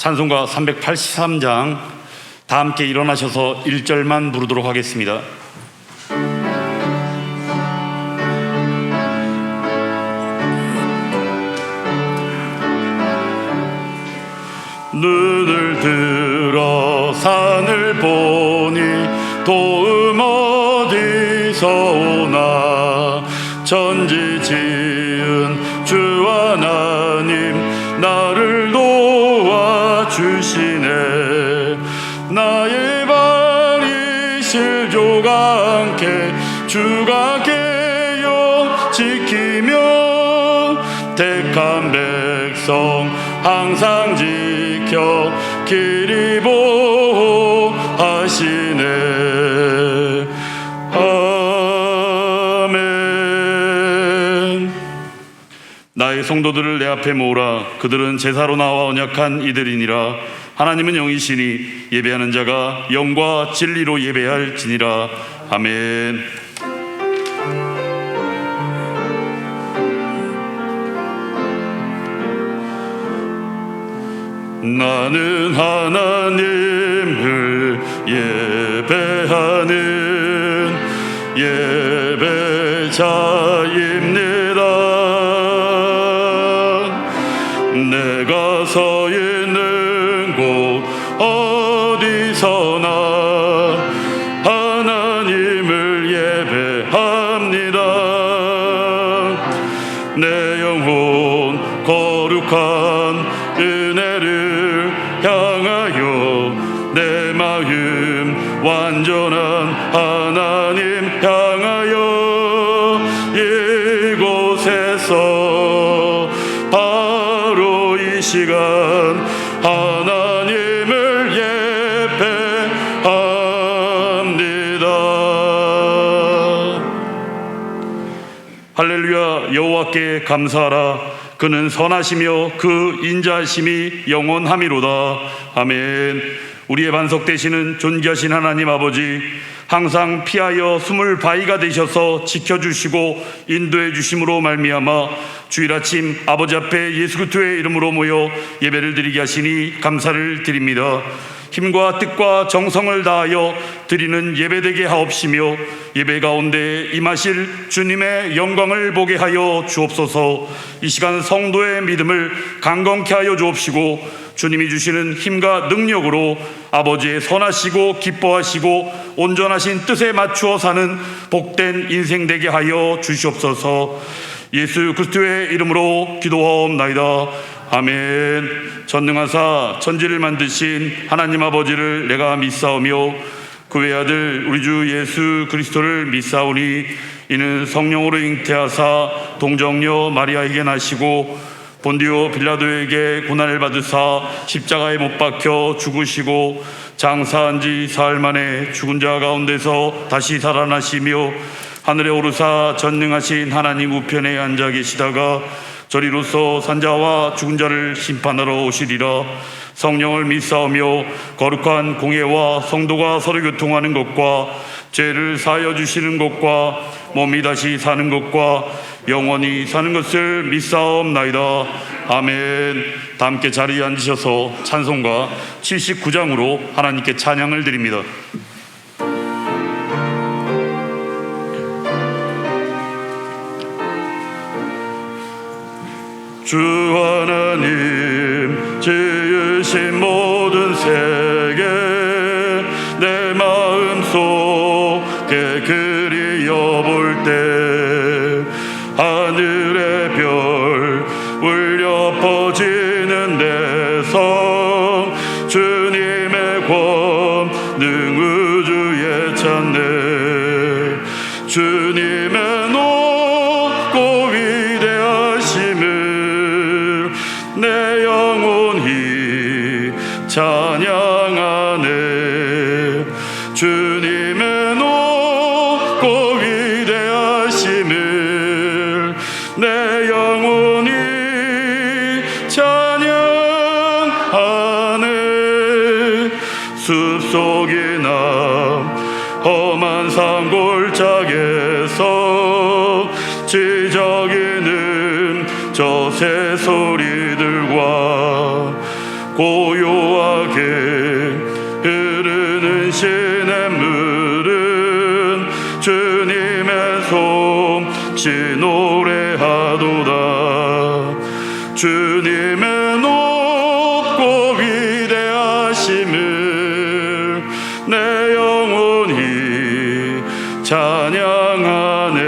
찬송가 383장 다 함께 일어나셔서 1절만 부르도록 하겠습니다. 눈을 들어 산을 보니 도움 어디서 오나. 천지 지은 주 하나님 나를 도와주시네. 나의 발이 실족 않게 주가 깨어 지키며 택한 백성 항상 지켜 길이 보호하시네. 아멘. 나의 성도들을 내 앞에 모으라. 그들은 제사로 나와 언약한 이들이니라. 하나님은 영이시니 예배하는 자가 영과 진리로 예배할지니라. 아멘. 나는 하나님을 예배하는 예배자입니다. 내가 서 있는 곳 어디서나 하나님을 예배합니다. 내 영혼 거룩한 은혜를 향하여 내 마음 완전한 하나님 향하여 이곳에서 바로 이 시간 하나님을 예배합니다. 할렐루야. 여호와께 감사하라. 그는 선하시며 그 인자하심이 영원함이로다. 아멘. 우리의 반석 되시는 존귀하신 하나님 아버지, 항상 피하여 숨을 바위가 되셔서 지켜주시고 인도해 주심으로 말미암아 주일 아침 아버지 앞에 예수 그리스도의 이름으로 모여 예배를 드리게 하시니 감사를 드립니다. 힘과 뜻과 정성을 다하여 드리는 예배되게 하옵시며 예배 가운데 임하실 주님의 영광을 보게 하여 주옵소서. 이 시간 성도의 믿음을 강건케 하여 주옵시고 주님이 주시는 힘과 능력으로 아버지의 선하시고 기뻐하시고 온전하신 뜻에 맞추어 사는 복된 인생 되게 하여 주시옵소서. 예수 그리스도의 이름으로 기도하옵나이다. 아멘. 전능하사 천지를 만드신 하나님 아버지를 내가 믿사오며 그 외아들 우리 주 예수 그리스도를 믿사오니 이는 성령으로 잉태하사 동정녀 마리아에게 나시고 본디오 빌라도에게 고난을 받으사 십자가에 못 박혀 죽으시고 장사한 지 사흘 만에 죽은 자 가운데서 다시 살아나시며 하늘에 오르사 전능하신 하나님 우편에 앉아 계시다가 저리로서 산자와 죽은 자를 심판하러 오시리라. 성령을 믿사오며 거룩한 공예와 성도가 서로 교통하는 것과 죄를 사하여 주시는 것과 몸이 다시 사는 것과 영원히 사는 것을 믿사옵나이다. 아멘. 다 함께 자리에 앉으셔서 찬송가 79장으로 하나님께 찬양을 드립니다. 주 하나님 지으신 모든 세계 내 마음속에 그리워볼 때 하늘의 별 울려 퍼지는 데서 주님의 권능 우주에 찾네. 주님의 높고 위대하심을 내 영혼이 찬양하네. 주님의 높고 위대하심을 내 영혼이 찬양하네. 숲속이나 험한 산골짜기에서 지저귀는 저 새소리들과 고요하게 흐르는 시냇물은 주님의 솜씨 노래하도다. 주님의 높고 위대하심을 내 영혼이 찬양하네.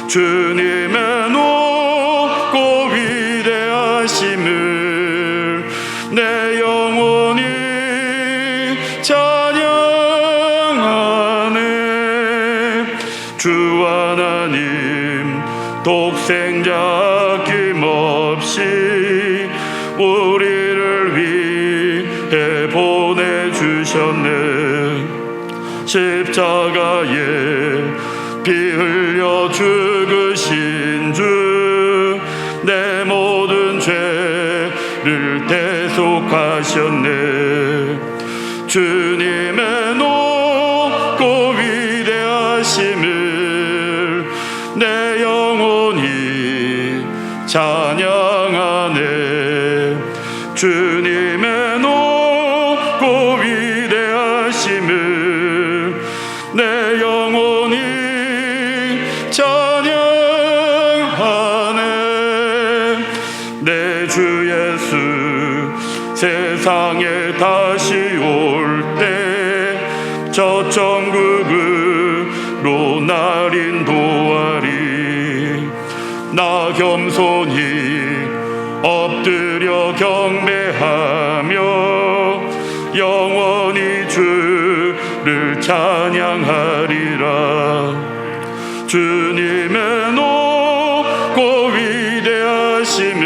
주님의 높고 위대하심을 내 영혼이 찬양하네. 주 하나님 독생자 아낌없이 우리를 위해 보내주셨네. 십자가에 피 흘려 죽으신 주, 내 모든 죄를 대속하셨네. 주님의 높고 위대하심을 내 영혼이 찬양하네. 주님의 높고 위대하심을 내 영혼이 찬양하네. 내 주 예수 세상에 다시 올 때 저 천국으로 날 인도하리. 나 겸손히 엎드려 경배하며 영원히 주를 찬양하리라. 주님의 높고 위대하심을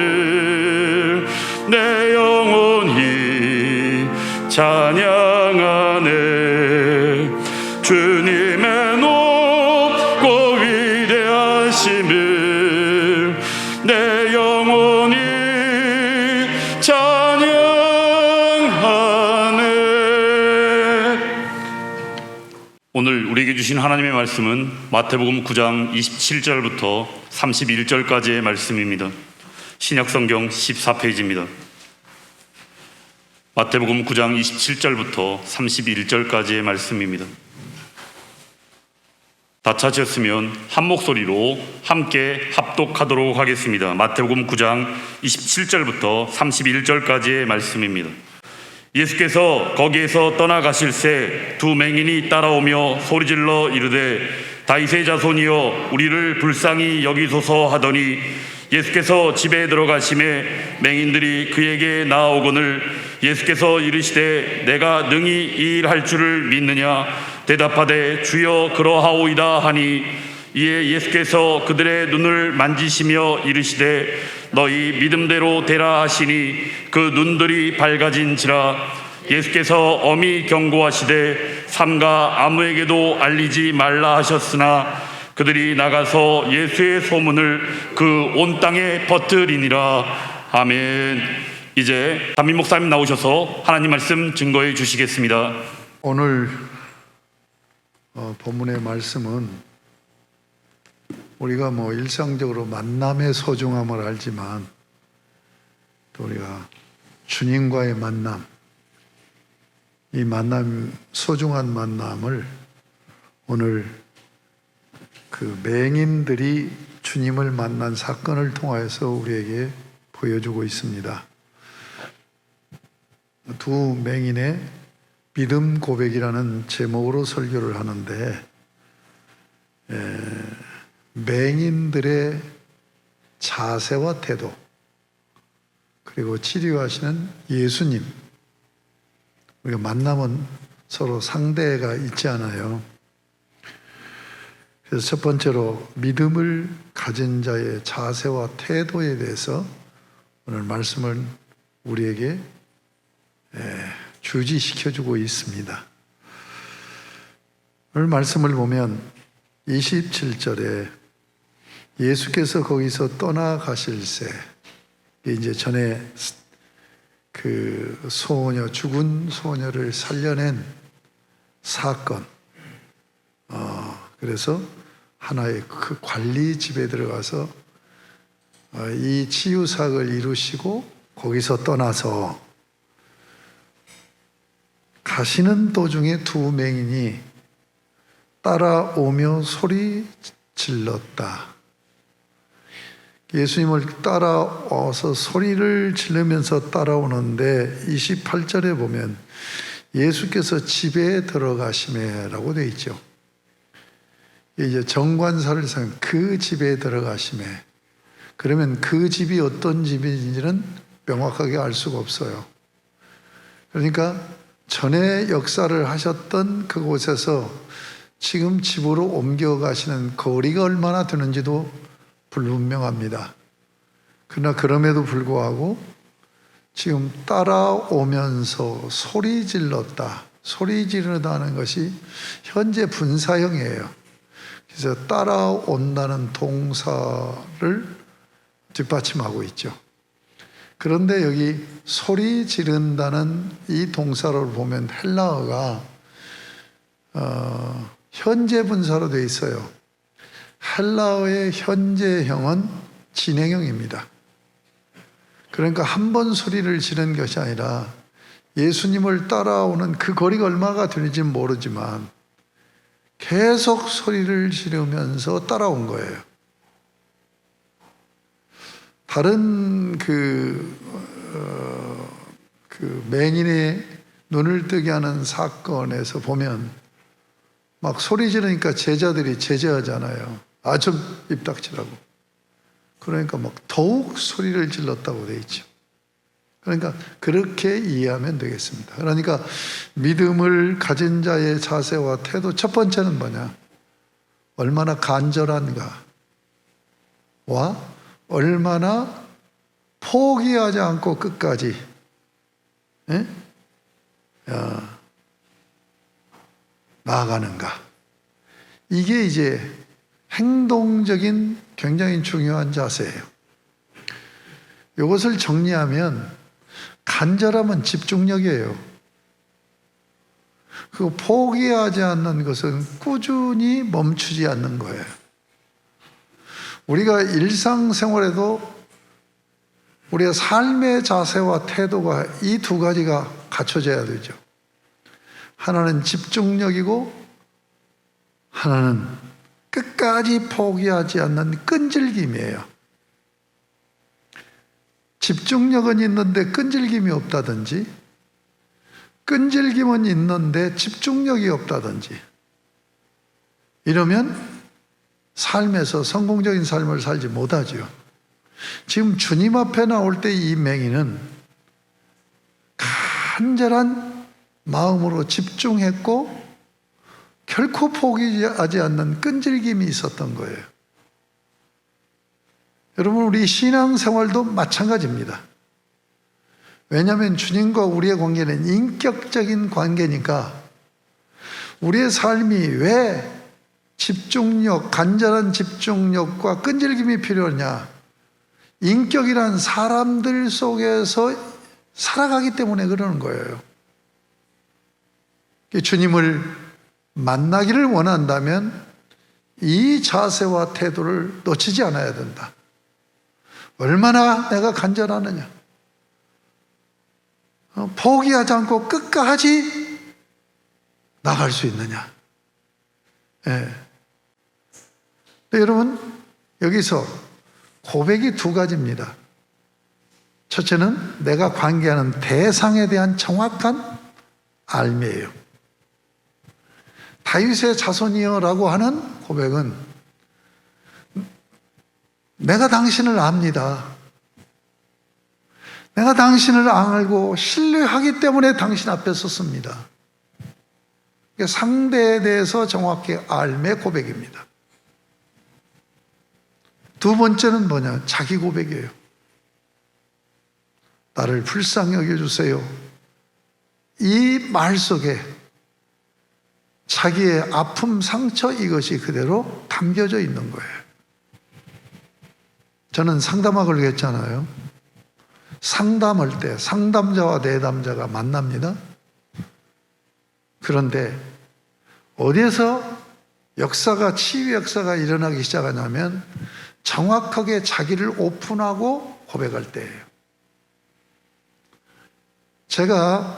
내 영혼이 찬양하네. 주님의 높고 위대하심을 내 영혼이 찬양하네. 오늘 우리에게 주신 하나님의 말씀은 마태복음 9장 27절부터 31절까지의 말씀입니다. 신약성경 14페이지입니다. 마태복음 9장 27절부터 31절까지의 말씀입니다. 다 찾으셨으면 한 목소리로 함께 합독하도록 하겠습니다. 마태복음 9장 27절부터 31절까지의 말씀입니다. 예수께서 거기에서 떠나가실새 두 맹인이 따라오며 소리질러 이르되 다윗의 자손이여 우리를 불쌍히 여기소서 하더니 예수께서 집에 들어가심에 맹인들이 그에게 나아오거늘 예수께서 이르시되 내가 능히 이 일 할 줄을 믿느냐 대답하되 주여 그러하오이다 하니 이에 예수께서 그들의 눈을 만지시며 이르시되 너희 믿음대로 되라 하시니 그 눈들이 밝아진지라. 예수께서 엄히 경고하시되 삼가 아무에게도 알리지 말라 하셨으나 그들이 나가서 예수의 소문을 그 온 땅에 퍼뜨리니라. 아멘. 이제 담임 목사님 나오셔서 하나님 말씀 증거해 주시겠습니다. 오늘 본문의 말씀은 우리가 일상적으로 만남의 소중함을 알지만 또 우리가 주님과의 만남, 이 만남, 소중한 만남을 오늘 그 맹인들이 주님을 만난 사건을 통하여서 우리에게 보여주고 있습니다. 두 맹인의 믿음 고백이라는 제목으로 설교를 하는데 맹인들의 자세와 태도 그리고 치료하시는 예수님, 우리가 만나면 서로 상대가 있지 않아요. 그래서 첫 번째로 믿음을 가진 자의 자세와 태도에 대해서 오늘 말씀을 우리에게 주지시켜주고 있습니다. 오늘 말씀을 보면 27절에 예수께서 거기서 떠나가실새, 이제 전에 그 소녀, 죽은 소녀를 살려낸 사건, 그래서 하나의 그 관리 집에 들어가서 이 치유사역을 이루시고 거기서 떠나서 가시는 도중에 두 맹인이 따라오며 소리 질렀다. 예수님을 따라와서 소리를 지르면서 따라오는데 28절에 보면 예수께서 집에 들어가시매라고 되어 있죠. 이제 정관사를 say면 그 집에 들어가시매. 그러면 그 집이 어떤 집인지는 명확하게 알 수가 없어요. 그러니까 전에 역사를 하셨던 그곳에서 지금 집으로 옮겨가시는 거리가 얼마나 되는지도 불분명합니다. 그러나 그럼에도 불구하고 지금 따라오면서 소리 질렀다. 소리 지르다는 것이 현재 분사형이에요. 그래서 따라온다는 동사를 뒷받침하고 있죠. 그런데 여기 소리 지른다는 이 동사를 보면 헬라어가 현재 분사로 되어 있어요. 헬라어의 현재형은 진행형입니다. 그러니까 한 번 소리를 지른 것이 아니라 예수님을 따라오는 그 거리가 얼마가 되는지는 모르지만 계속 소리를 지르면서 따라온 거예요. 다른 그 맹인의 눈을 뜨게 하는 사건에서 보면 막 소리 지르니까 제자들이 제재하잖아요. 아, 좀 입 닥치라고. 그러니까 막 더욱 소리를 질렀다고 되어 있죠. 그러니까 그렇게 이해하면 되겠습니다. 그러니까 믿음을 가진 자의 자세와 태도, 첫 번째는 뭐냐? 얼마나 간절한가와 얼마나 포기하지 않고 끝까지 나아가는가. 이게 이제 행동적인 굉장히 중요한 자세예요. 이것을 정리하면 간절함은 집중력이에요. 그 포기하지 않는 것은 꾸준히 멈추지 않는 거예요. 우리가 일상생활에도 우리의 삶의 자세와 태도가 이 두 가지가 갖춰져야 되죠. 하나는 집중력이고 하나는 끝까지 포기하지 않는 끈질김이에요. 집중력은 있는데 끈질김이 없다든지, 끈질김은 있는데 집중력이 없다든지, 이러면 삶에서 성공적인 삶을 살지 못하죠. 지금 주님 앞에 나올 때 이 맹인은 간절한 마음으로 집중했고 결코 포기하지 않는 끈질김이 있었던 거예요. 여러분, 우리 신앙생활도 마찬가지입니다. 왜냐하면 주님과 우리의 관계는 인격적인 관계니까 우리의 삶이 왜 집중력, 간절한 집중력과 끈질김이 필요하냐? 인격이란 사람들 속에서 살아가기 때문에 그러는 거예요. 주님을 만나기를 원한다면 이 자세와 태도를 놓치지 않아야 된다. 얼마나 내가 간절하느냐? 포기하지 않고 끝까지 나갈 수 있느냐? 예. 여러분, 여기서 고백이 두 가지입니다. 첫째는 내가 관계하는 대상에 대한 정확한 알미예요. 다윗의 자손이여라고 하는 고백은 내가 당신을 압니다. 내가 당신을 알고 신뢰하기 때문에 당신 앞에 섰습니다. 상대에 대해서 정확히 알매 고백입니다. 두 번째는 뭐냐? 자기 고백이에요. 나를 불쌍히 여겨주세요. 이 말 속에 자기의 아픔, 상처, 이것이 그대로 담겨져 있는 거예요. 저는 상담학을 했잖아요. 상담할 때 상담자와 내담자가 만납니다. 그런데 어디에서 치유 역사가 일어나기 시작하냐면 정확하게 자기를 오픈하고 고백할 때예요. 제가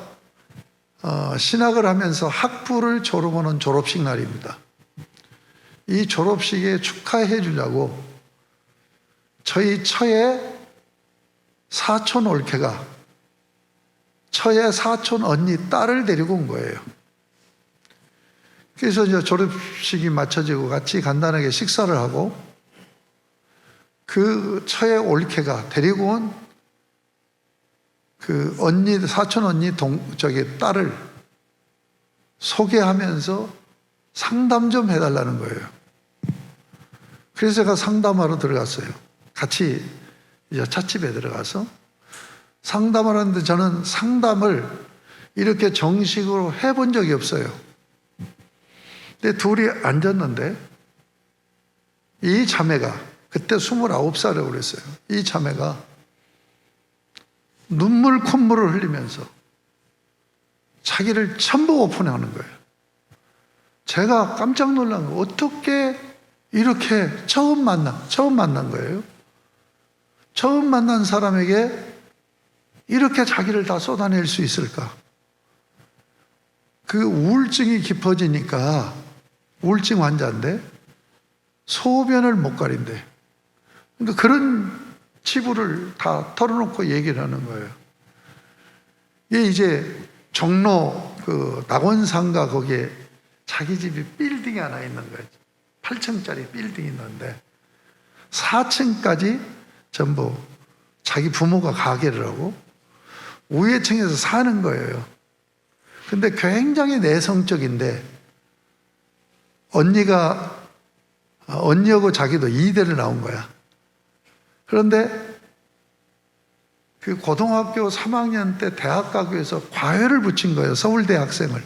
신학을 하면서 학부를 졸업하는 졸업식 날입니다. 이 졸업식에 축하해 주려고 저희 처의 사촌 올케가 처의 사촌 언니 딸을 데리고 온 거예요. 그래서 이제 졸업식이 마쳐지고 같이 간단하게 식사를 하고 그 처의 올케가 데리고 온 그 언니, 사촌 언니 딸을 소개하면서 상담 좀 해달라는 거예요. 그래서 제가 상담하러 들어갔어요. 같이 이제 찻집에 들어가서 상담을 하는데 저는 상담을 이렇게 정식으로 해본 적이 없어요. 근데 둘이 앉았는데 이 자매가 그때 29살이라고 그랬어요. 이 자매가 눈물 콧물을 흘리면서 자기를 전부 오픈하는 거예요. 제가 깜짝 놀란 거예요. 어떻게 이렇게 처음 만난 거예요. 처음 만난 사람에게 이렇게 자기를 다 쏟아낼 수 있을까? 그 우울증이 깊어지니까 우울증 환자인데 소변을 못 가린대. 그러니까 그런 치부를 다 털어놓고 얘기를 하는 거예요. 이게 이제 종로 그 낙원상가 거기에 자기 집이 빌딩이 하나 있는 거예요. 8층짜리 빌딩이 있는데 4층까지 전부 자기 부모가 가게를 하고 위에 층에서 사는 거예요. 근데 굉장히 내성적인데 언니하고 자기도 이대를 나온 거야. 그런데 그 고등학교 3학년 때 대학 가기 위해서 과외를 붙인 거예요. 서울대 학생을.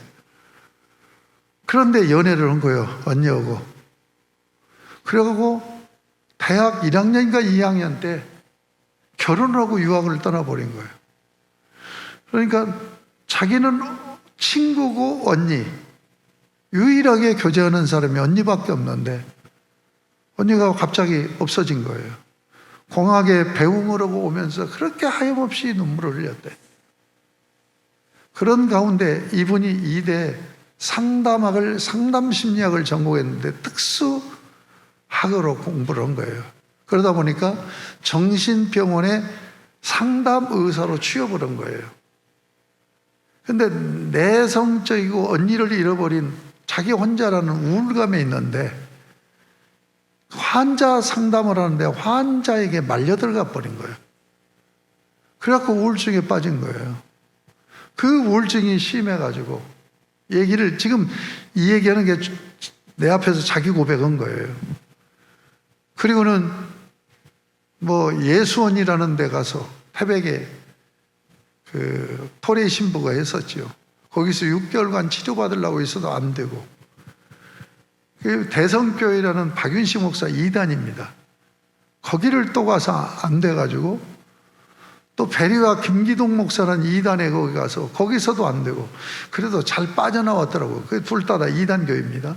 그런데 연애를 한 거예요. 언니하고. 그래가지고 대학 1학년인가 2학년 때 결혼을 하고 유학을 떠나버린 거예요. 그러니까 자기는 친구고 언니, 유일하게 교제하는 사람이 언니밖에 없는데 언니가 갑자기 없어진 거예요. 공학에 배움을 하고 오면서 그렇게 하염없이 눈물을 흘렸대. 그런 가운데 이분이 이대 상담심리학을 전공했는데 특수학으로 공부를 한 거예요. 그러다 보니까 정신병원에 상담의사로 취업을 한 거예요. 근데 내성적이고 언니를 잃어버린 자기 혼자라는 우울감에 있는데 환자 상담을 하는데 환자에게 말려 들어가 버린 거예요. 그래갖고 우울증에 빠진 거예요. 그 우울증이 심해가지고 지금 이 얘기하는 게 내 앞에서 자기 고백한 거예요. 그리고는 예수원이라는 데 가서 태백에 그 토레 신부가 했었지요. 거기서 6개월간 치료받으려고 있어도 안 되고 대성교회라는 박윤식 목사 2단입니다. 거기를 또 가서 안 돼가지고 또 베리와 김기동 목사는 2단에 거기 가서 거기서도 안 되고 그래도 잘 빠져나왔더라고요. 그 둘 다 2단 교회입니다.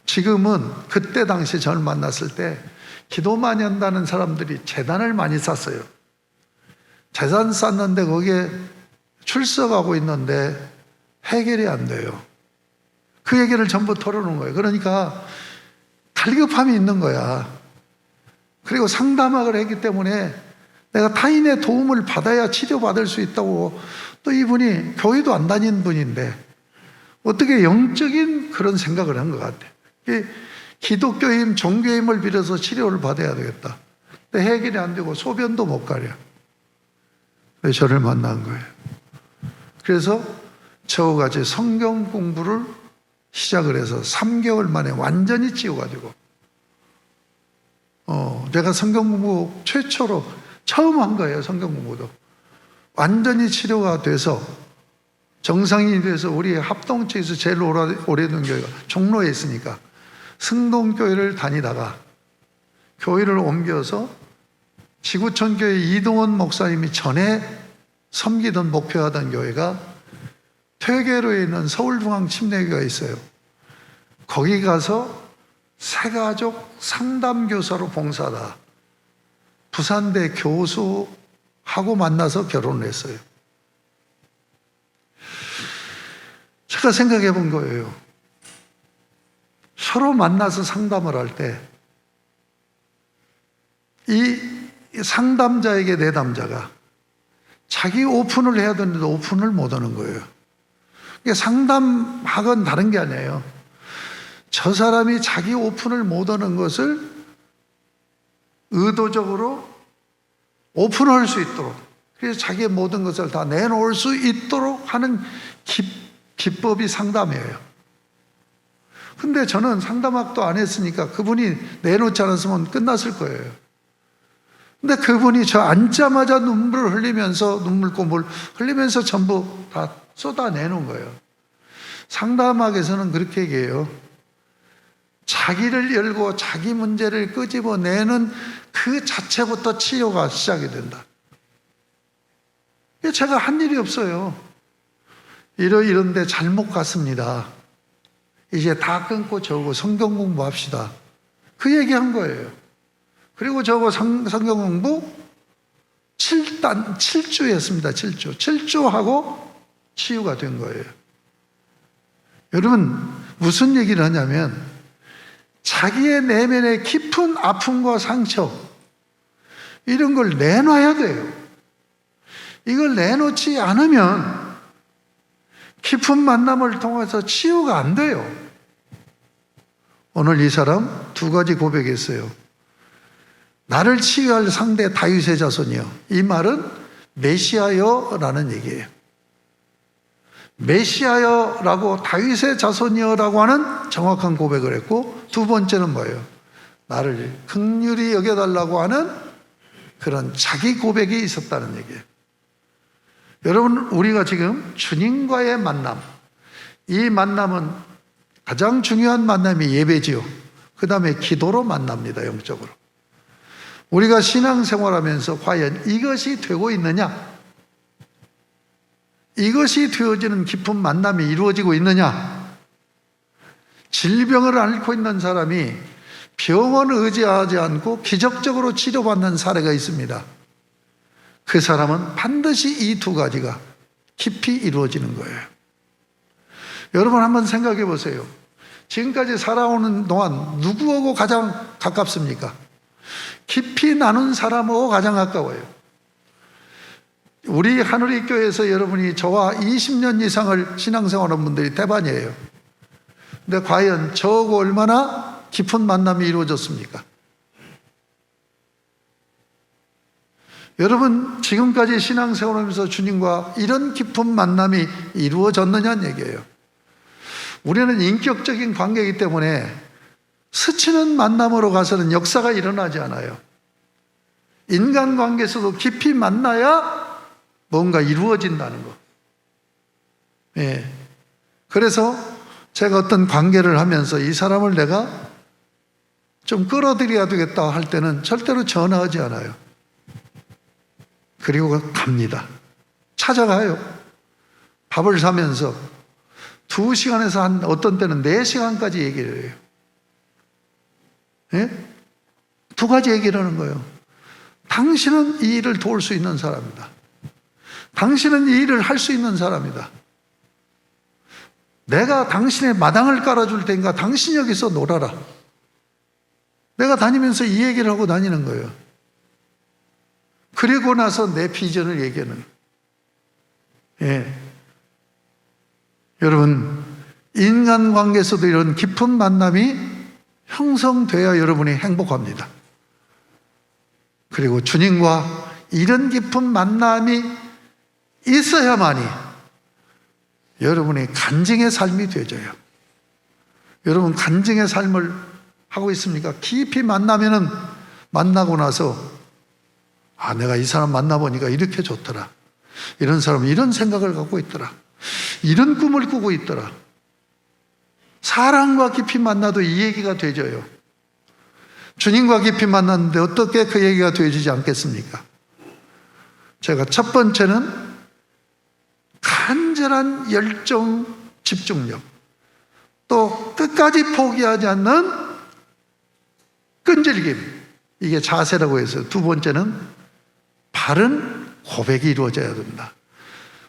지금은 그때 당시 저를 만났을 때 기도 많이 한다는 사람들이 재단을 많이 쌌어요. 재단 쌌는데 거기에 출석하고 있는데 해결이 안 돼요. 그 얘기를 전부 털어놓은 거예요. 그러니까 갈급함이 있는 거야. 그리고 상담학을 했기 때문에 내가 타인의 도움을 받아야 치료받을 수 있다고 또 이분이 교회도 안 다닌 분인데 어떻게 영적인 그런 생각을 한 것 같아. 기독교임, 종교임을 빌어서 치료를 받아야 되겠다. 근데 해결이 안 되고 소변도 못 가려. 그래서 저를 만난 거예요. 그래서 저와 같이 성경 공부를 시작을 해서 3개월 만에 완전히 찌워가지고 내가 성경 공부 최초로 처음 한 거예요. 성경 공부도 완전히 치료가 돼서 정상인이 돼서 우리 합동체에서 제일 오래된 교회가 종로에 있으니까 승동교회를 다니다가 교회를 옮겨서 지구촌교회 이동원 목사님이 전에 섬기던 목표하던 교회가 퇴계로에 있는 서울중앙침례교회가 있어요. 거기 가서 새가족 상담교사로 봉사하다 부산대 교수하고 만나서 결혼을 했어요. 제가 생각해 본 거예요. 서로 만나서 상담을 할 때 이 상담자에게 내담자가 자기 오픈을 해야 되는데 오픈을 못 하는 거예요. 이게 상담학은 다른 게 아니에요. 저 사람이 자기 오픈을 못 하는 것을 의도적으로 오픈할 수 있도록, 그래서 자기의 모든 것을 다 내놓을 수 있도록 하는 기법이 상담이에요. 근데 저는 상담학도 안 했으니까 그분이 내놓지 않았으면 끝났을 거예요. 근데 그분이 저 앉자마자 눈물을 흘리면서, 눈물고물 흘리면서 전부 다 쏟아내는 거예요. 상담학에서는 그렇게 얘기해요. 자기를 열고 자기 문제를 끄집어내는 그 자체부터 치료가 시작이 된다. 제가 한 일이 없어요. 이런데 잘못 갔습니다. 이제 다 끊고 저거 성경 공부합시다. 그 얘기한 거예요. 그리고 저거 성경 공부 7주 했습니다. 7주. 7주 하고 치유가 된 거예요. 여러분, 무슨 얘기를 하냐면 자기의 내면의 깊은 아픔과 상처, 이런 걸 내놔야 돼요. 이걸 내놓지 않으면 깊은 만남을 통해서 치유가 안 돼요. 오늘 이 사람 두 가지 고백했어요. 나를 치유할 상대 다윗의 자손이요. 이 말은 메시아여라는 얘기예요. 메시아여라고, 다윗의 자손이여라고 하는 정확한 고백을 했고, 두 번째는 뭐예요? 나를 긍휼히 여겨달라고 하는 그런 자기 고백이 있었다는 얘기예요. 여러분, 우리가 지금 주님과의 만남, 이 만남은 가장 중요한 만남이 예배지요. 그 다음에 기도로 만납니다. 영적으로. 우리가 신앙생활하면서 과연 이것이 되고 있느냐? 이것이 되어지는 깊은 만남이 이루어지고 있느냐? 질병을 앓고 있는 사람이 병원을 의지하지 않고 기적적으로 치료받는 사례가 있습니다. 그 사람은 반드시 이 두 가지가 깊이 이루어지는 거예요. 여러분 한번 생각해 보세요. 지금까지 살아오는 동안 누구하고 가장 가깝습니까? 깊이 나눈 사람하고 가장 가까워요. 우리 하늘의 교회에서 여러분이 저와 20년 이상을 신앙생활하는 분들이 대반이에요. 근데 과연 저하고 얼마나 깊은 만남이 이루어졌습니까? 여러분, 지금까지 신앙생활하면서 주님과 이런 깊은 만남이 이루어졌느냐는 얘기예요. 우리는 인격적인 관계이기 때문에 스치는 만남으로 가서는 역사가 일어나지 않아요. 인간관계에서도 깊이 만나야 뭔가 이루어진다는 거. 예. 그래서 제가 어떤 관계를 하면서 이 사람을 내가 좀 끌어들여야 되겠다 할 때는 절대로 전화하지 않아요. 그리고 갑니다. 찾아가요. 밥을 사면서 2시간에서 한 어떤 때는 4시간까지 얘기를 해요. 예? 두 가지 얘기를 하는 거예요. 당신은 이 일을 도울 수 있는 사람이다. 당신은 이 일을 할 수 있는 사람이다. 내가 당신의 마당을 깔아줄 테니까 당신 여기서 놀아라. 내가 다니면서 이 얘기를 하고 다니는 거예요. 그리고 나서 내 비전을 얘기하는 거예요. 예. 여러분, 인간관계에서도 이런 깊은 만남이 형성돼야 여러분이 행복합니다. 그리고 주님과 이런 깊은 만남이 있어야만이 여러분이 간증의 삶이 되져요. 여러분 간증의 삶을 하고 있습니까? 깊이 만나면은 만나고 나서 내가 이 사람 만나보니까 이렇게 좋더라. 이런 사람은 이런 생각을 갖고 있더라. 이런 꿈을 꾸고 있더라. 사람과 깊이 만나도 이 얘기가 되져요. 주님과 깊이 만났는데 어떻게 그 얘기가 되어지지 않겠습니까? 제가 첫 번째는 간절한 열정, 집중력, 또 끝까지 포기하지 않는 끈질김, 이게 자세라고 해서 두 번째는 바른 고백이 이루어져야 된다.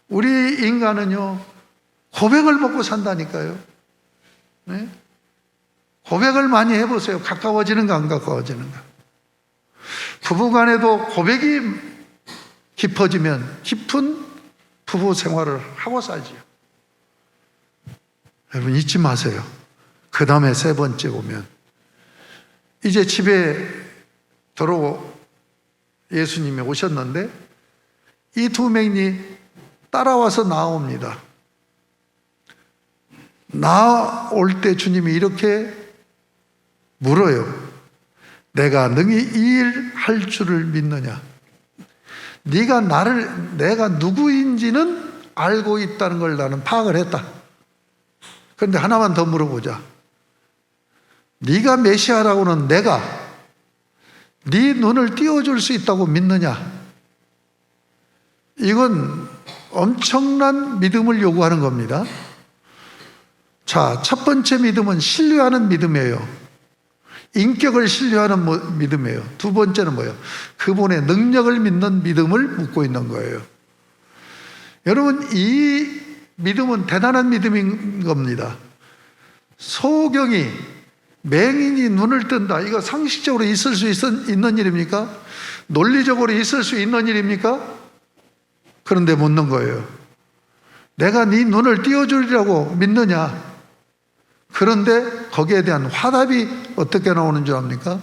우리 인간은요, 고백을 먹고 산다니까요. 네? 고백을 많이 해보세요. 가까워지는가 안 가까워지는가. 부부간에도 고백이 깊어지면 깊은 부부 생활을 하고 살지요. 여러분 잊지 마세요. 그 다음에 세 번째 오면 이제 집에 들어오고 예수님이 오셨는데 이 두 명이 따라와서 나옵니다. 나올 때 주님이 이렇게 물어요. 내가 능히 이 일 할 줄을 믿느냐? 네가 내가 누구인지는 알고 있다는 걸 나는 파악을 했다. 그런데 하나만 더 물어보자. 네가 메시아라고는 내가 네 눈을 띄워줄 수 있다고 믿느냐? 이건 엄청난 믿음을 요구하는 겁니다. 자, 첫 번째 믿음은 신뢰하는 믿음이에요. 인격을 신뢰하는 믿음이에요. 두 번째는 뭐예요? 그분의 능력을 믿는 믿음을 묻고 있는 거예요. 여러분, 이 믿음은 대단한 믿음인 겁니다. 소경이 맹인이 눈을 뜬다. 이거 상식적으로 있을 수 있는 일입니까? 논리적으로 있을 수 있는 일입니까? 그런데 묻는 거예요. 내가 네 눈을 띄워주리라고 믿느냐? 그런데 거기에 대한 화답이 어떻게 나오는 줄 압니까?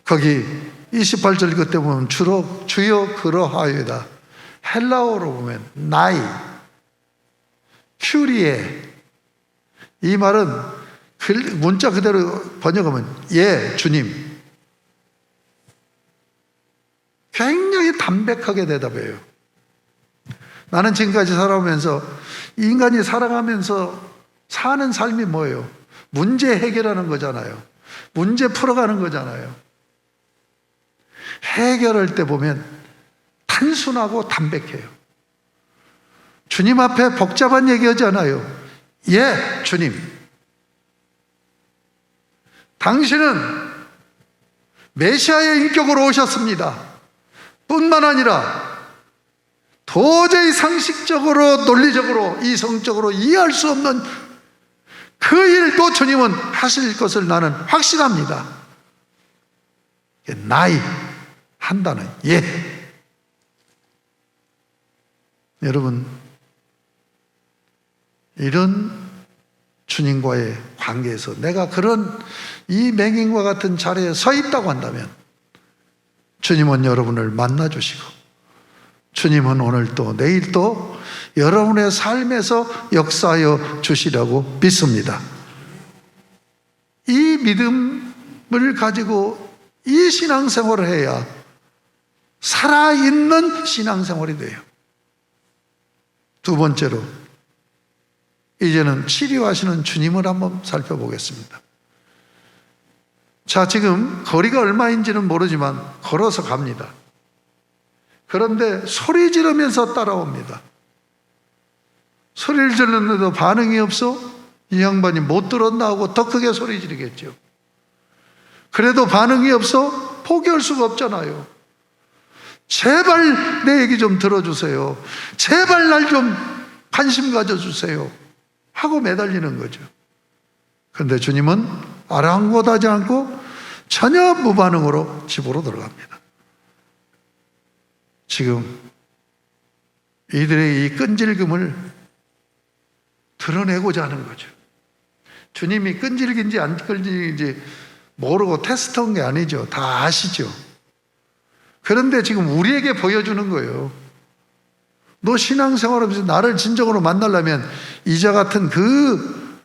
거기 28절 그때 보면 주여 그러하이다. 헬라어로 보면 나이, 큐리에. 이 말은 문자 그대로 번역하면 예, 주님. 굉장히 담백하게 대답해요. 나는 지금까지 살아오면서 인간이 살아가면서 사는 삶이 뭐예요? 문제 해결하는 거잖아요. 문제 풀어가는 거잖아요. 해결할 때 보면 단순하고 담백해요. 주님 앞에 복잡한 얘기하지 않아요. 예, 주님. 당신은 메시아의 인격으로 오셨습니다. 뿐만 아니라 도저히 상식적으로, 논리적으로, 이성적으로 이해할 수 없는 그 일도 주님은 하실 것을 나는 확신합니다. 나이 한다는 예. 여러분, 이런 주님과의 관계에서 내가 그런 이 맹인과 같은 자리에 서 있다고 한다면 주님은 여러분을 만나 주시고 주님은 오늘 또 내일 또 여러분의 삶에서 역사하여 주시라고 믿습니다. 이 믿음을 가지고 이 신앙생활을 해야 살아있는 신앙생활이 돼요. 두 번째로 이제는 치료하시는 주님을 한번 살펴보겠습니다. 자, 지금 거리가 얼마인지는 모르지만 걸어서 갑니다. 그런데 소리 지르면서 따라옵니다. 소리를 지르는데도 반응이 없어 이 양반이 못 들었나 하고 더 크게 소리 지르겠죠. 그래도 반응이 없어 포기할 수가 없잖아요. 제발 내 얘기 좀 들어주세요. 제발 날 좀 관심 가져주세요 하고 매달리는 거죠. 그런데 주님은 아랑곳하지 않고 전혀 무반응으로 집으로 들어갑니다. 지금 이들의 이 끈질김을 드러내고자 하는 거죠. 주님이 끈질긴지 안 끈질긴지 모르고 테스트한 게 아니죠. 다 아시죠. 그런데 지금 우리에게 보여주는 거예요. 너 신앙생활하면서 나를 진정으로 만나려면 이자 같은 그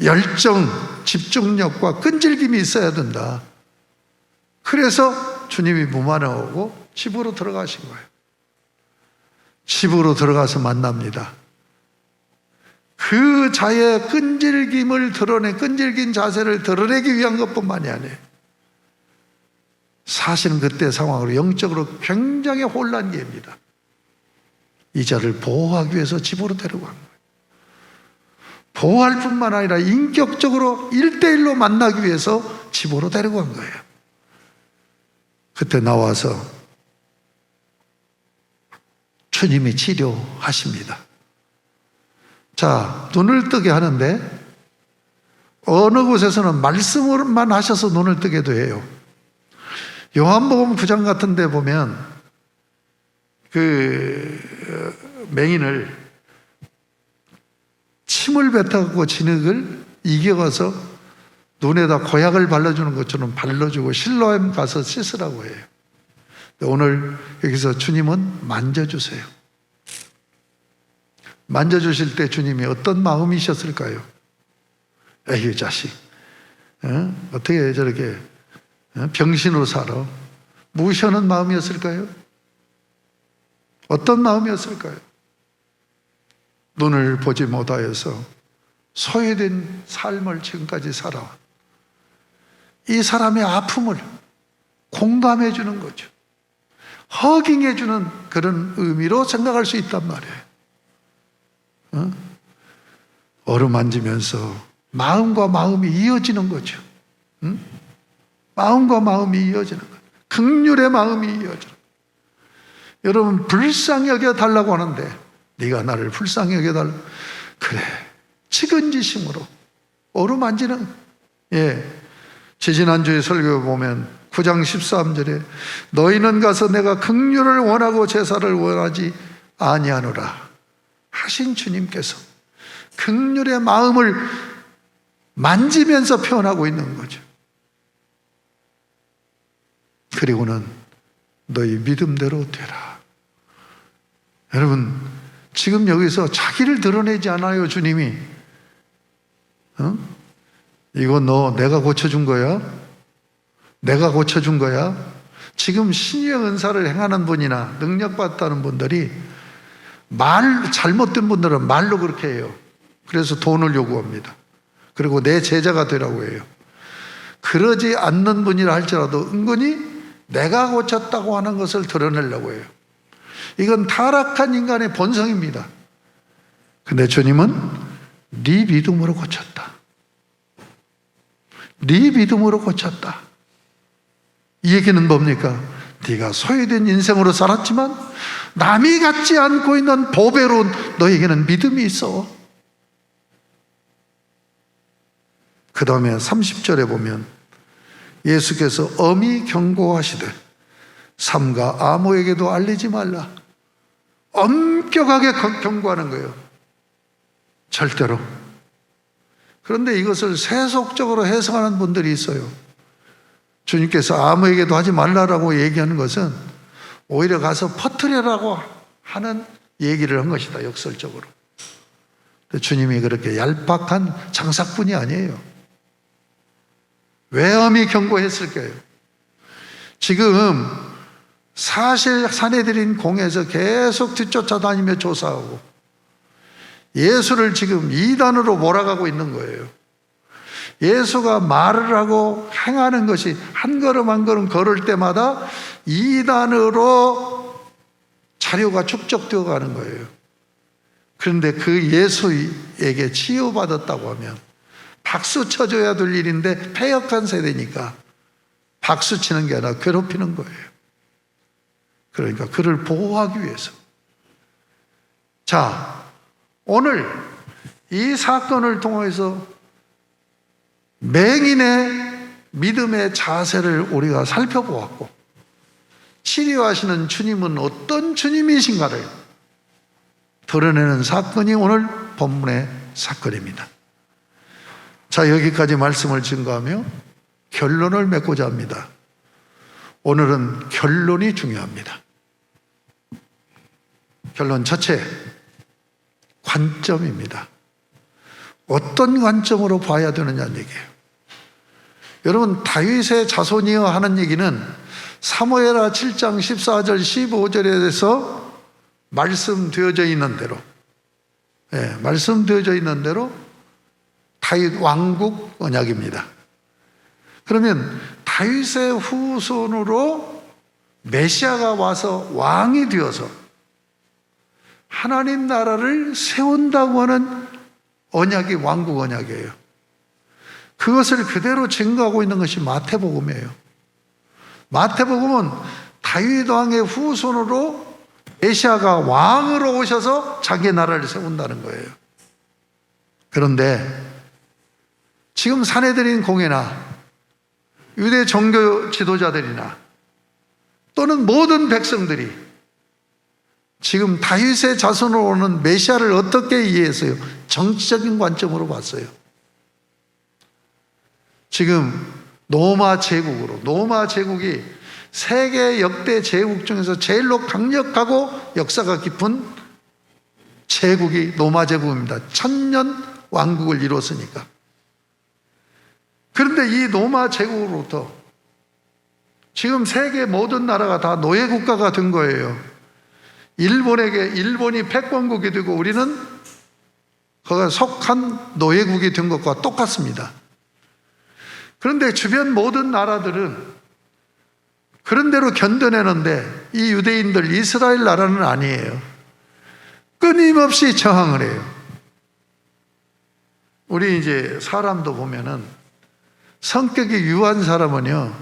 열정, 집중력과 끈질김이 있어야 된다. 그래서 주님이 무만하고 집으로 들어가신 거예요. 집으로 들어가서 만납니다. 그 자의 끈질김을 끈질긴 자세를 드러내기 위한 것뿐만이 아니에요. 사실은 그때 상황으로 영적으로 굉장히 혼란기입니다. 이 자를 보호하기 위해서 집으로 데리고 간 거예요. 보호할 뿐만 아니라 인격적으로 1대1로 만나기 위해서 집으로 데리고 간 거예요. 그때 나와서 주님이 치료하십니다. 자, 눈을 뜨게 하는데 어느 곳에서는 말씀으로만 하셔서 눈을 뜨게도 해요. 요한복음 9장 같은 데 보면 그 맹인을 침을 뱉어갖고 진흙을 이겨가서 눈에다 고약을 발라주는 것처럼 발라주고 실로암 가서 씻으라고 해요. 오늘 여기서 주님은 만져주세요. 만져주실 때 주님이 어떤 마음이셨을까요? 에이 자식, 어떻게 저렇게 병신으로 살아? 무시하는 마음이었을까요? 어떤 마음이었을까요? 눈을 보지 못하여서 소외된 삶을 지금까지 살아온 이 사람의 아픔을 공감해 주는 거죠. 허깅해 주는 그런 의미로 생각할 수 있단 말이에요. 어루만지면서 마음과 마음이 이어지는 거죠. 마음과 마음이 이어지는 거예요. 긍휼의 마음이 이어지는 거예요. 여러분 불쌍히 여겨달라고 하는데 네가 나를 불쌍히 여겨달라. 그래, 측은지심으로 어루만지는. 지지난주에 설교 보면 9장 13절에 너희는 가서 내가 긍휼을 원하고 제사를 원하지 아니하노라 하신 주님께서 긍휼의 마음을 만지면서 표현하고 있는 거죠. 그리고는 너희 믿음대로 되라. 여러분 지금 여기서 자기를 드러내지 않아요. 주님이 이거 너 내가 고쳐준 거야? 내가 고쳐준 거야? 지금 신유의 은사를 행하는 분이나 능력받다는 분들이 잘못된 분들은 말로 그렇게 해요. 그래서 돈을 요구합니다. 그리고 내 제자가 되라고 해요. 그러지 않는 분이라 할지라도 은근히 내가 고쳤다고 하는 것을 드러내려고 해요. 이건 타락한 인간의 본성입니다. 근데 주님은 네 믿음으로 고쳤다. 네 믿음으로 고쳤다. 이 얘기는 뭡니까? 네가 소외된 인생으로 살았지만 남이 갖지 않고 있는 보배로운 너에게는 믿음이 있어. 그 다음에 30절에 보면 예수께서 엄히 경고하시되 삼가 아무에게도 알리지 말라. 엄격하게 경고하는 거예요. 절대로. 그런데 이것을 세속적으로 해석하는 분들이 있어요. 주님께서 아무에게도 하지 말라라고 얘기하는 것은 오히려 가서 퍼뜨려라고 하는 얘기를 한 것이다, 역설적으로. 주님이 그렇게 얄팍한 장사꾼이 아니에요. 왜 엄히 경고했을까요? 지금 사실 사내들인 공에서 계속 뒤쫓아다니며 조사하고 예수를 지금 이단으로 몰아가고 있는 거예요. 예수가 말을 하고 행하는 것이 한 걸음 한 걸음 걸을 때마다 이단으로 자료가 축적되어 가는 거예요. 그런데 그 예수에게 치유받았다고 하면 박수 쳐줘야 될 일인데 패역한 세대니까 박수 치는 게 아니라 괴롭히는 거예요. 그러니까 그를 보호하기 위해서. 자, 오늘 이 사건을 통해서 맹인의 믿음의 자세를 우리가 살펴보았고 치료하시는 주님은 어떤 주님이신가를 드러내는 사건이 오늘 본문의 사건입니다. 자, 여기까지 말씀을 증거하며 결론을 맺고자 합니다. 오늘은 결론이 중요합니다. 결론 첫째, 관점입니다. 어떤 관점으로 봐야 되느냐는 얘기예요. 여러분, 다윗의 자손이여 하는 얘기는 사무엘하 7장 14절 15절에서 말씀되어져 있는 대로, 말씀되어져 있는 대로 다윗 왕국 언약입니다. 그러면 다윗의 후손으로 메시아가 와서 왕이 되어서 하나님 나라를 세운다고 하는 언약이 왕국 언약이에요. 그것을 그대로 증거하고 있는 것이 마태복음이에요. 마태복음은 다윗 왕의 후손으로 메시아가 왕으로 오셔서 자기 나라를 세운다는 거예요. 그런데 지금 사내들인 공회나 유대 종교 지도자들이나 또는 모든 백성들이 지금 다윗의 자손으로 오는 메시아를 어떻게 이해했어요? 정치적인 관점으로 봤어요. 지금 로마 제국이 세계 역대 제국 중에서 제일로 강력하고 역사가 깊은 제국이 로마 제국입니다. 1000년 왕국을 이뤘으니까. 그런데 이 로마 제국으로부터 지금 세계 모든 나라가 다 노예 국가가 된 거예요. 일본이 패권국이 되고 우리는 거기에 속한 노예국이 된 것과 똑같습니다. 그런데 주변 모든 나라들은 그런 대로 견뎌내는데 이 유대인들 이스라엘 나라는 아니에요. 끊임없이 저항을 해요. 우리 이제 사람도 보면은 성격이 유한 사람은요,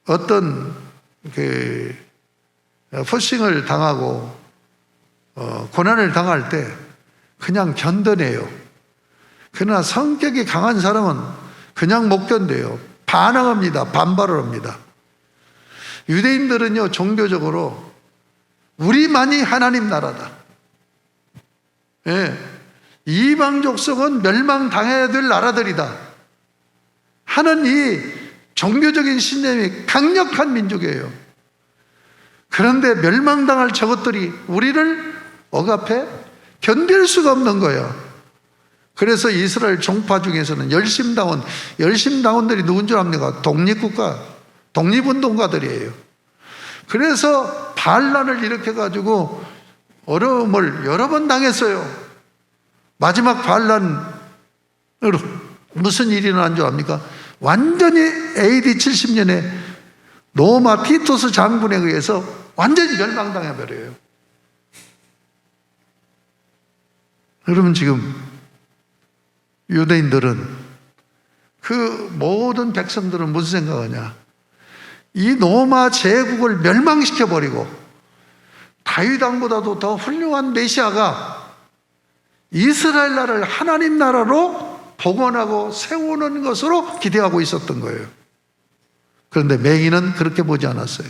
어떤 포싱을 당하고 고난을 당할 때 그냥 견뎌내요. 그러나 성격이 강한 사람은 그냥 못 견뎌요. 반항합니다. 반발을 합니다. 유대인들은요, 종교적으로 우리만이 하나님 나라다. 예, 이방 족속은 멸망당해야 될 나라들이다 하는 이 종교적인 신념이 강력한 민족이에요. 그런데 멸망당할 저것들이 우리를 억압해 견딜 수가 없는 거예요. 그래서 이스라엘 종파 중에서는 열심당원들이 누군 줄 압니까? 독립국가, 독립운동가들이에요. 그래서 반란을 일으켜가지고 어려움을 여러 번 당했어요. 마지막 반란으로 무슨 일이 일어난 줄 압니까? 완전히 AD 70년에 로마 티토스 장군에 의해서 완전히 멸망당해버려요. 여러분, 지금 유대인들은, 그 모든 백성들은 무슨 생각하냐? 이 로마 제국을 멸망시켜버리고 다윗 왕보다도 더 훌륭한 메시아가 이스라엘 나라를 하나님 나라로 복원하고 세우는 것으로 기대하고 있었던 거예요. 그런데 맹인은 그렇게 보지 않았어요.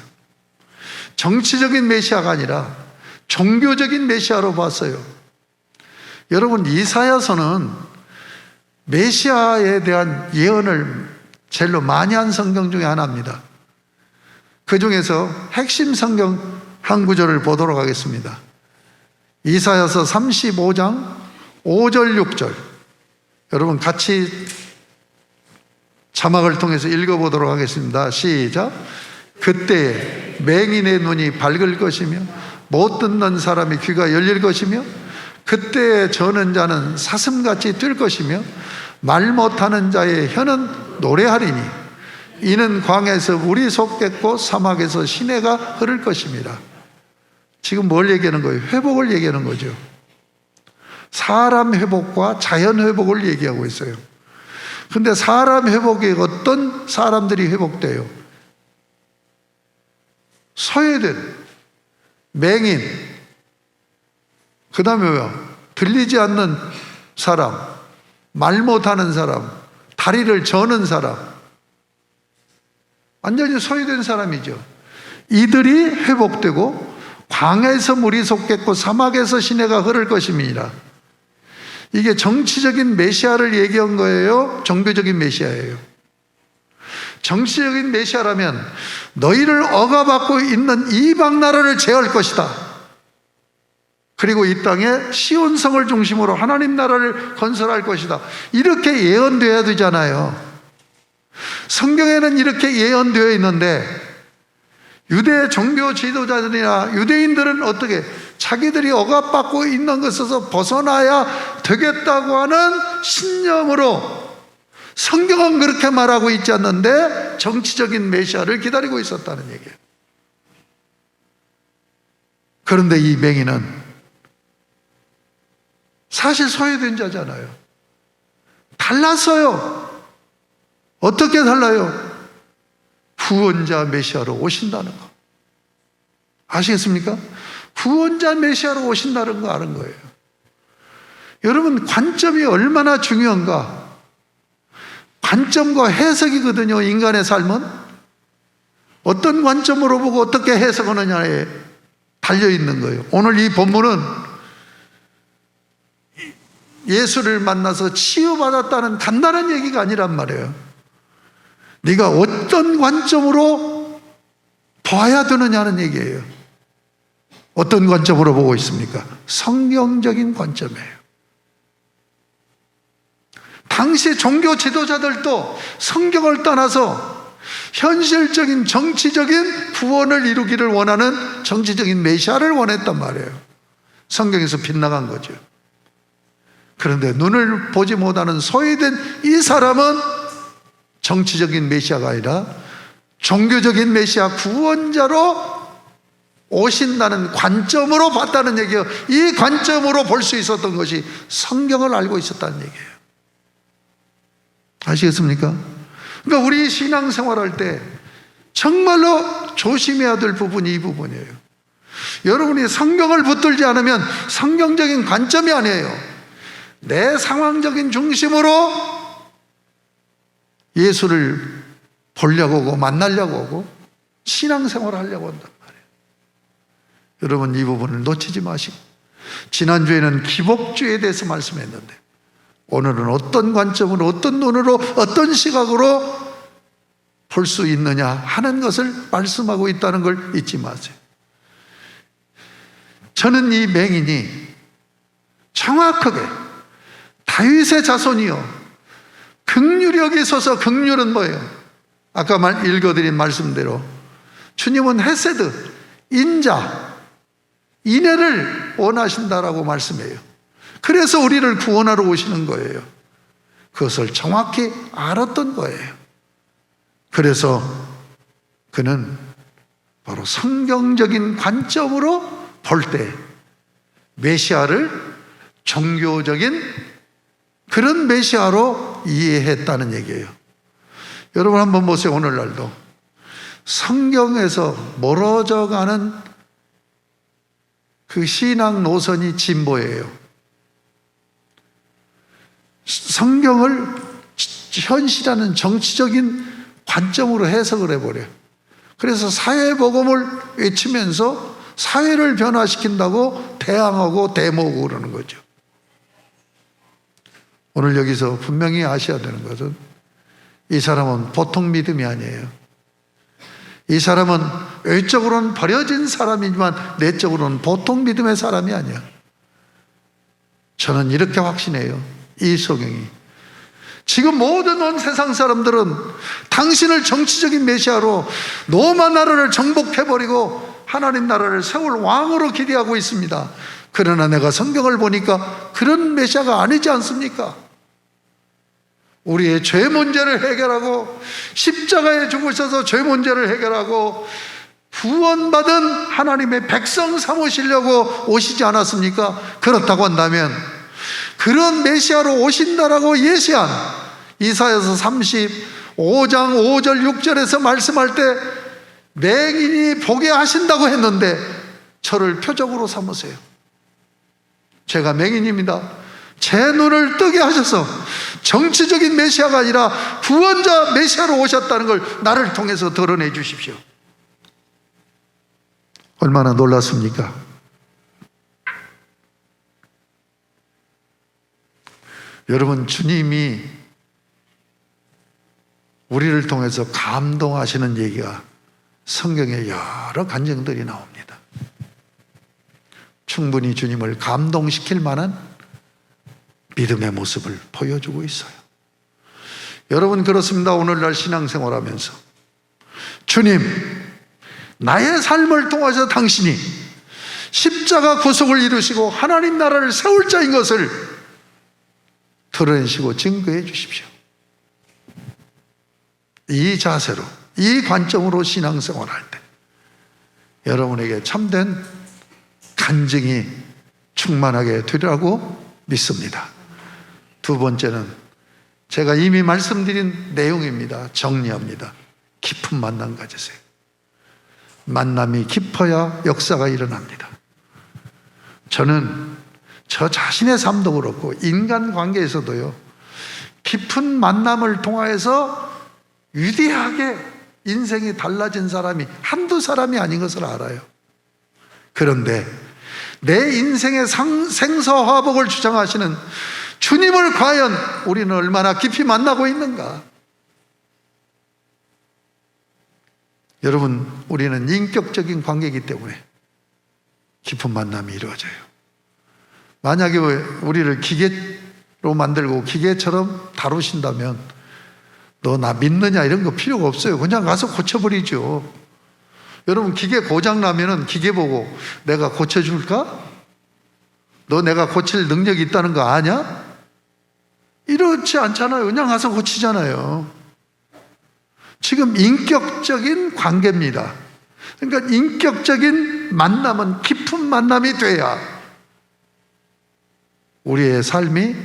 정치적인 메시아가 아니라 종교적인 메시아로 봤어요. 여러분, 이사야서는 메시아에 대한 예언을 제일로 많이 한 성경 중에 하나입니다. 그 중에서 핵심 성경 한 구절을 보도록 하겠습니다. 이사야서 35장 5절 6절, 여러분 같이 자막을 통해서 읽어보도록 하겠습니다. 시작. 그때에 맹인의 눈이 밝을 것이며 못 듣는 사람의 귀가 열릴 것이며 그때에 저는 자는 사슴같이 뛸 것이며 말 못하는 자의 혀는 노래하리니 이는 광야에서 물이 솟겠고 사막에서 시내가 흐를 것입니다. 지금 뭘 얘기하는 거예요? 회복을 얘기하는 거죠. 사람 회복과 자연 회복을 얘기하고 있어요. 근데 사람 회복에 어떤 사람들이 회복돼요? 소외된, 맹인, 그 다음에 뭐야? 들리지 않는 사람, 말 못하는 사람, 다리를 저는 사람, 완전히 소외된 사람이죠. 이들이 회복되고 광야에서 물이 솟겠고 사막에서 시내가 흐를 것입니다. 이게 정치적인 메시아를 얘기한 거예요? 종교적인 메시아예요? 정치적인 메시아라면 너희를 억압받고 있는 이방 나라를 제할 것이다. 그리고 이 땅에 시온성을 중심으로 하나님 나라를 건설할 것이다. 이렇게 예언되어야 되잖아요. 성경에는 이렇게 예언되어 있는데 유대 종교 지도자들이나 유대인들은 어떻게 자기들이 억압받고 있는 것에서 벗어나야 되겠다고 하는 신념으로 성경은 그렇게 말하고 있지 않는데 정치적인 메시아를 기다리고 있었다는 얘기예요. 그런데 이 맹인은 사실 소외된 자잖아요. 달랐어요. 어떻게 달라요? 구원자 메시아로 오신다는 거 아시겠습니까? 구원자 메시아로 오신다는 거 아는 거예요. 여러분, 관점이 얼마나 중요한가? 관점과 해석이거든요. 인간의 삶은 어떤 관점으로 보고 어떻게 해석하느냐에 달려있는 거예요. 오늘 이 본문은 예수를 만나서 치유받았다는 간단한 얘기가 아니란 말이에요. 네가 어떤 관점으로 봐야 되느냐는 얘기예요. 어떤 관점으로 보고 있습니까? 성경적인 관점이에요. 당시 종교 지도자들도 성경을 떠나서 현실적인 정치적인 구원을 이루기를 원하는 정치적인 메시아를 원했단 말이에요. 성경에서 빗나간 거죠. 그런데 눈을 보지 못하는 소외된 이 사람은 정치적인 메시아가 아니라 종교적인 메시아 구원자로 오신다는 관점으로 봤다는 얘기예요. 이 관점으로 볼 수 있었던 것이 성경을 알고 있었다는 얘기예요. 아시겠습니까? 그러니까 우리 신앙생활할 때 정말로 조심해야 될 부분이 이 부분이에요. 여러분이 성경을 붙들지 않으면 성경적인 관점이 아니에요. 내 상황적인 중심으로 예수를 보려고 하고 만나려고 하고 신앙생활을 하려고 한단 말이에요. 여러분, 이 부분을 놓치지 마시고, 지난주에는 기복주에 대해서 말씀했는데 오늘은 어떤 관점으로, 어떤 눈으로, 어떤 시각으로 볼 수 있느냐 하는 것을 말씀하고 있다는 걸 잊지 마세요. 저는 이 맹인이 정확하게 다윗의 자손이요, 긍휼력이 있어서, 긍휼은 뭐예요? 아까 읽어드린 말씀대로 주님은 헤세드, 인자, 인애를 원하신다라고 말씀해요. 그래서 우리를 구원하러 오시는 거예요. 그것을 정확히 알았던 거예요. 그래서 그는 바로 성경적인 관점으로 볼 때 메시아를 종교적인 그런 메시아로 이해했다는 얘기예요. 여러분 한번 보세요. 오늘날도 성경에서 멀어져 가는 그 신앙 노선이 진보예요. 성경을 현실하는 정치적인 관점으로 해석을 해버려요. 그래서 사회복음을 외치면서 사회를 변화시킨다고 대항하고 대모하고 그러는 거죠. 오늘 여기서 분명히 아셔야 되는 것은 이 사람은 보통 믿음이 아니에요. 이 사람은 외적으로는 버려진 사람이지만 내적으로는 보통 믿음의 사람이 아니야. 저는 이렇게 확신해요. 이 성경이 지금 모든 온 세상 사람들은 당신을 정치적인 메시아로 로마 나라를 정복해버리고 하나님 나라를 세울 왕으로 기대하고 있습니다. 그러나 내가 성경을 보니까 그런 메시아가 아니지 않습니까? 우리의 죄 문제를 해결하고 십자가에 죽으셔서 죄 문제를 해결하고 구원받은 하나님의 백성 삼으시려고 오시지 않았습니까? 그렇다고 한다면 그런 메시아로 오신다라고 예시한 이사야서 35장 5절 6절에서 말씀할 때 맹인이 보게 하신다고 했는데 저를 표적으로 삼으세요. 제가 맹인입니다. 제 눈을 뜨게 하셔서 정치적인 메시아가 아니라 구원자 메시아로 오셨다는 걸 나를 통해서 드러내 주십시오. 얼마나 놀랐습니까? 여러분, 주님이 우리를 통해서 감동하시는 얘기가 성경에 여러 간증들이 나옵니다. 충분히 주님을 감동시킬 만한 믿음의 모습을 보여주고 있어요. 여러분, 그렇습니다. 오늘날 신앙생활하면서 주님, 나의 삶을 통해서 당신이 십자가 구속을 이루시고 하나님 나라를 세울 자인 것을 드러내시고 증거해 주십시오. 이 자세로, 이 관점으로 신앙생활할 때 여러분에게 참된 간증이 충만하게 되리라고 믿습니다. 두 번째는 제가 이미 말씀드린 내용입니다. 정리합니다. 깊은 만남 가지세요. 만남이 깊어야 역사가 일어납니다. 저는 저 자신의 삶도 그렇고 인간관계에서도요, 깊은 만남을 통하여서 위대하게 인생이 달라진 사람이 한두 사람이 아닌 것을 알아요. 그런데 내 인생의 생사화복을 주장하시는 주님을 과연 우리는 얼마나 깊이 만나고 있는가? 여러분, 우리는 인격적인 관계이기 때문에 깊은 만남이 이루어져요. 만약에 우리를 기계로 만들고 기계처럼 다루신다면 너 나 믿느냐 이런 거 필요가 없어요. 그냥 가서 고쳐버리죠. 여러분, 기계 고장 나면은 기계 보고 내가 고쳐줄까? 너 내가 고칠 능력이 있다는 거 아냐? 이렇지 않잖아요. 그냥 가서 고치잖아요. 지금 인격적인 관계입니다. 그러니까 인격적인 만남은 깊은 만남이 돼야 우리의 삶이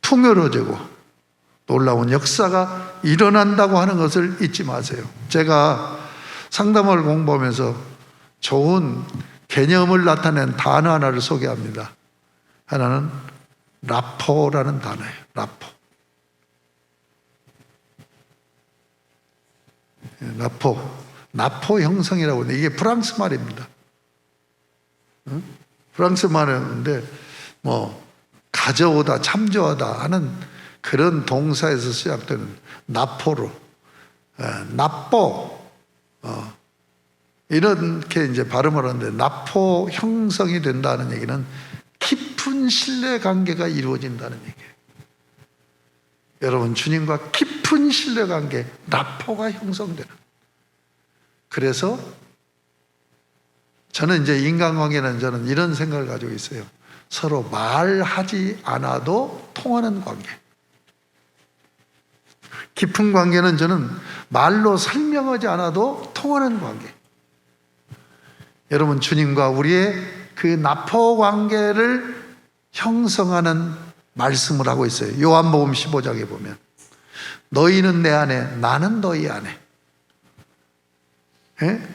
풍요로워지고 놀라운 역사가 일어난다고 하는 것을 잊지 마세요. 제가 상담을 공부하면서 좋은 개념을 나타낸 단어 하나를 소개합니다. 하나는 라포라는 단어예요. 나포 형성이라고 하는데 이게 프랑스 말입니다. 프랑스 말인데 뭐 가져오다, 참조하다 하는 그런 동사에서 시작되는 나포로 나포 이렇게 이제 발음을 하는데, 나포 형성이 된다는 얘기는 깊은 신뢰 관계가 이루어진다는 얘기예요. 여러분, 주님과 깊은 신뢰 관계, 나포가 형성되는. 그래서 저는 이제 인간관계는 저는 이런 생각을 가지고 있어요. 서로 말하지 않아도 통하는 관계. 깊은 관계는 저는 말로 설명하지 않아도 통하는 관계. 여러분, 주님과 우리의 그 나포 관계를 형성하는 말씀을 하고 있어요. 요한복음 15장에 보면 너희는 내 안에, 나는 너희 안에. 예?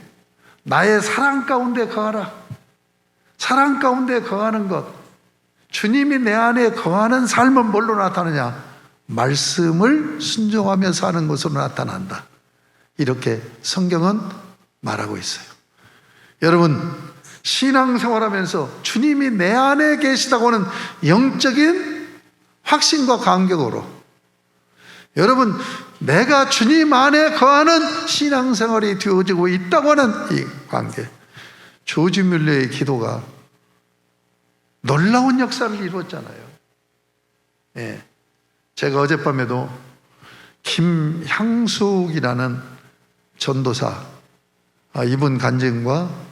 나의 사랑 가운데 거하라. 사랑 가운데 거하는 것, 주님이 내 안에 거하는 삶은 뭘로 나타나냐? 말씀을 순종하며 사는 것으로 나타난다. 이렇게 성경은 말하고 있어요. 여러분, 신앙생활하면서 주님이 내 안에 계시다고 하는 영적인 확신과 감격으로, 여러분, 내가 주님 안에 거하는 신앙생활이 되어지고 있다고 하는 이 관계, 조지 뮬러의 기도가 놀라운 역사를 이루었잖아요. 예. 제가 어젯밤에도 김향숙이라는 전도사, 이분 간증과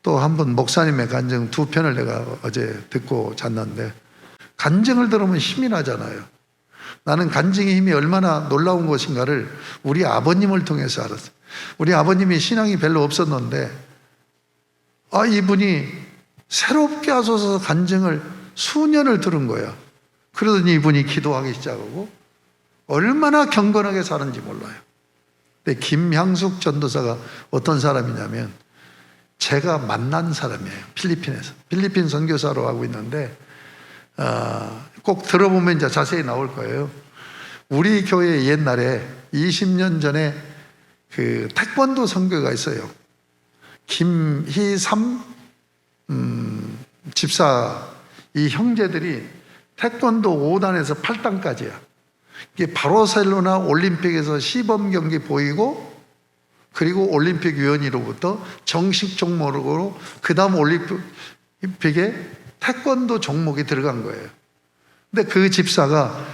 또 한 분 목사님의 간증 두 편을 내가 어제 듣고 잤는데, 간증을 들으면 힘이 나잖아요. 나는 간증의 힘이 얼마나 놀라운 것인가를 우리 아버님을 통해서 알았어요. 우리 아버님이 신앙이 별로 없었는데 이분이 새롭게 하소서 간증을 수년을 들은 거야. 그러더니 이분이 기도하기 시작하고 얼마나 경건하게 사는지 몰라요. 근데 김향숙 전도사가 어떤 사람이냐면 제가 만난 사람이에요. 필리핀에서. 필리핀 선교사로 하고 있는데 꼭 들어보면 이제 자세히 나올 거예요. 우리 교회 옛날에 20년 전에 그 태권도 선교가 있어요. 김희삼 집사 이 형제들이 태권도 5단에서 8단까지야. 이게 바르셀로나 올림픽에서 시범 경기 보이고, 그리고 올림픽 위원회로부터 정식 종목으로 그 다음 올림픽에 태권도 종목이 들어간 거예요. 근데 그 집사가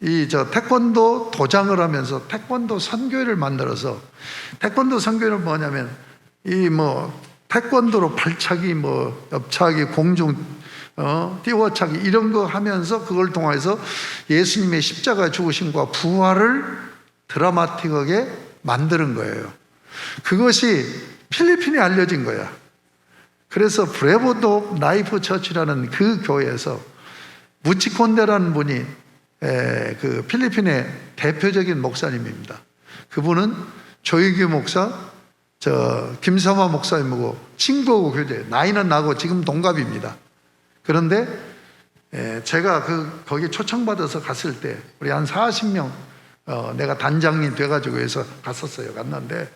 태권도 도장을 하면서 태권도 선교회를 만들어서, 태권도 선교회는 뭐냐면 태권도로 발차기, 엽차기, 공중 띄워차기 이런 거 하면서 그걸 통해서 예수님의 십자가 죽으심과 부활을 드라마틱하게 만드는 거예요. 그것이 필리핀에 알려진 거야. 그래서 브레보도 라이프 처치라는 그 교회에서 무치콘데라는 분이 그 필리핀의 대표적인 목사님입니다. 그분은 조이규 목사, 김성화 목사님하고 친구하고 교제해요. 나이는 나고 지금 동갑입니다. 그런데 제가 거기 초청받아서 갔을 때 우리 한 40명 내가 단장이 돼가지고 해서 갔었어요. 갔는데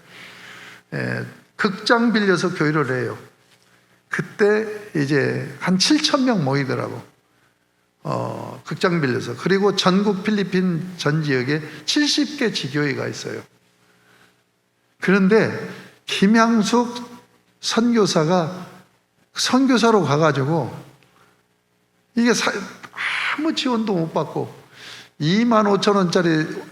극장 빌려서 교회를 해요. 그때 이제 한 7,000명 모이더라고. 극장 빌려서. 그리고 전국 필리핀 전 지역에 70개 지교회가 있어요. 그런데 김양숙 선교사가 선교사로 가가지고 이게 아무 지원도 못 받고 25,000원짜리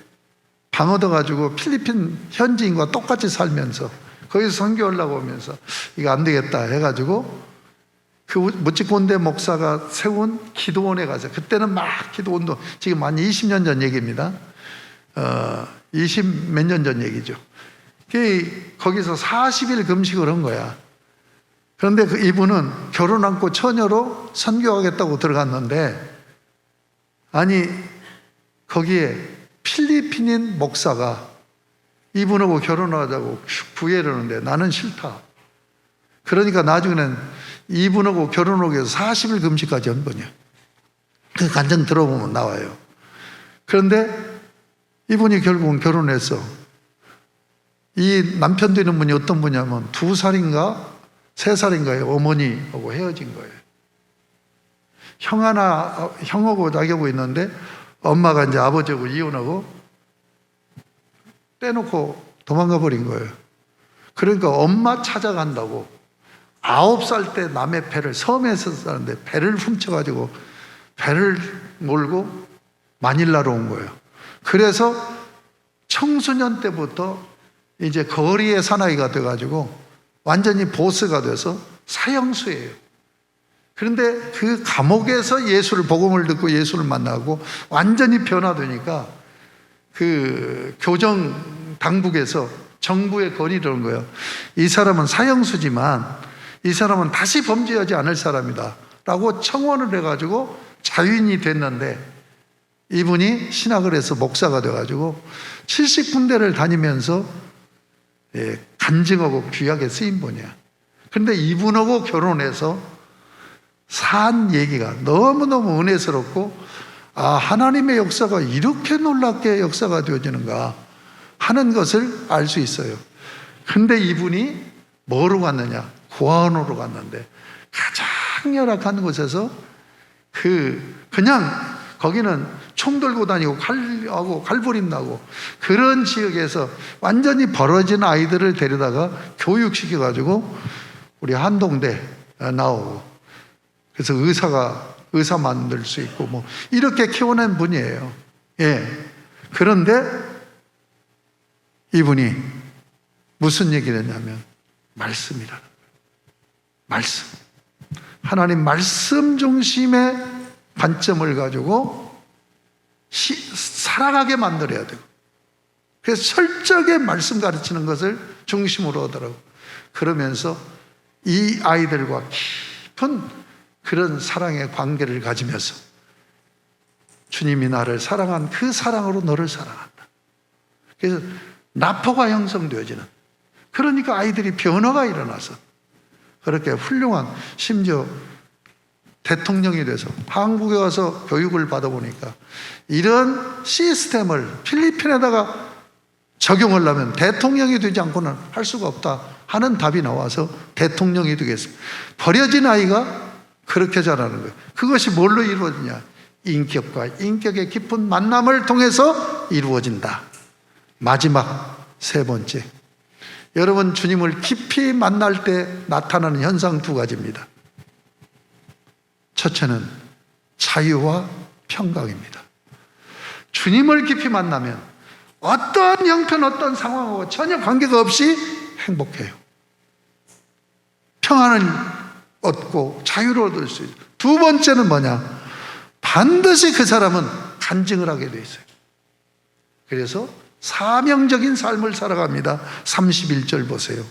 방 얻어가지고 필리핀 현지인과 똑같이 살면서 거기서 선교하려고 하면서 이거 안 되겠다 해가지고 그 무찌꼰대 목사가 세운 기도원에 가서, 그때는 막 기도원도 지금 한 20년 전 얘기입니다. 20 몇 년 전 얘기죠. 거기서 40일 금식을 한 거야. 그런데 이분은 결혼 않고 처녀로 선교하겠다고 들어갔는데, 아니 거기에 필리핀인 목사가 이분하고 결혼하자고 구애를 하는데 나는 싫다. 그러니까 나중에는 이분하고 결혼하기 위해서 40일 금식까지 한 거냐. 그 간증 들어보면 나와요. 그런데 이분이 결국은 결혼했어. 이 남편 되는 분이 어떤 분이냐면 2살인가 3살인가요? 어머니하고 헤어진 거예요. 형하고 자기하고 있는데 엄마가 이제 아버지하고 이혼하고 떼놓고 도망가 버린 거예요. 그러니까 엄마 찾아간다고 9살 때 남의 배를, 섬에서 사는데 배를 훔쳐가지고 배를 몰고 마닐라로 온 거예요. 그래서 청소년 때부터 이제 거리의 사나이가 돼가지고 완전히 보스가 돼서 사형수예요. 그런데 그 감옥에서 예수를, 복음을 듣고 예수를 만나고 완전히 변화되니까 그 교정 당국에서 정부에 건의를 한 거예요. 이 사람은 사형수지만 이 사람은 다시 범죄하지 않을 사람이다 라고 청원을 해가지고 자유인이 됐는데, 이분이 신학을 해서 목사가 돼가지고 70군데를 다니면서 간증하고 귀하게 쓰인 분이야. 그런데 이분하고 결혼해서 산 얘기가 너무너무 은혜스럽고, 아, 하나님의 역사가 이렇게 놀랍게 역사가 되어지는가 하는 것을 알 수 있어요. 근데 이분이 뭐로 갔느냐? 고아원으로 갔는데 가장 열악한 곳에서 그냥 거기는 총 들고 다니고 칼하고 칼부림 나고 그런 지역에서 완전히 벌어진 아이들을 데려다가 교육시켜가지고 우리 한동대 나오고, 그래서 의사 만들 수 있고 뭐 이렇게 키워낸 분이에요. 그런데 이분이 무슨 얘기를 했냐면 말씀이라는 거예요. 말씀. 하나님 말씀 중심의 관점을 가지고 살아가게 만들어야 되고, 그래서 철저하게 말씀 가르치는 것을 중심으로 하더라고. 그러면서 이 아이들과 깊은 그런 사랑의 관계를 가지면서 주님이 나를 사랑한 그 사랑으로 너를 사랑한다. 그래서 나포가 형성되어지는, 그러니까 아이들이 변화가 일어나서 그렇게 훌륭한, 심지어 대통령이 돼서 한국에 와서 교육을 받아보니까 이런 시스템을 필리핀에다가 적용하려면 대통령이 되지 않고는 할 수가 없다 하는 답이 나와서 대통령이 되겠습니다. 버려진 아이가 그렇게 자라는 거예요. 그것이 뭘로 이루어지냐? 인격과 인격의 깊은 만남을 통해서 이루어진다. 마지막 세 번째, 여러분 주님을 깊이 만날 때 나타나는 현상 2가지입니다. 첫째는 자유와 평강입니다. 주님을 깊이 만나면 어떤 형편, 어떤 상황하고 전혀 관계가 없이 행복해요. 평안을 얻고 자유를 얻을 수 있어요. 2번째는 뭐냐? 반드시 그 사람은 간증을 하게 돼 있어요. 그래서 사명적인 삶을 살아갑니다. 31절 보세요.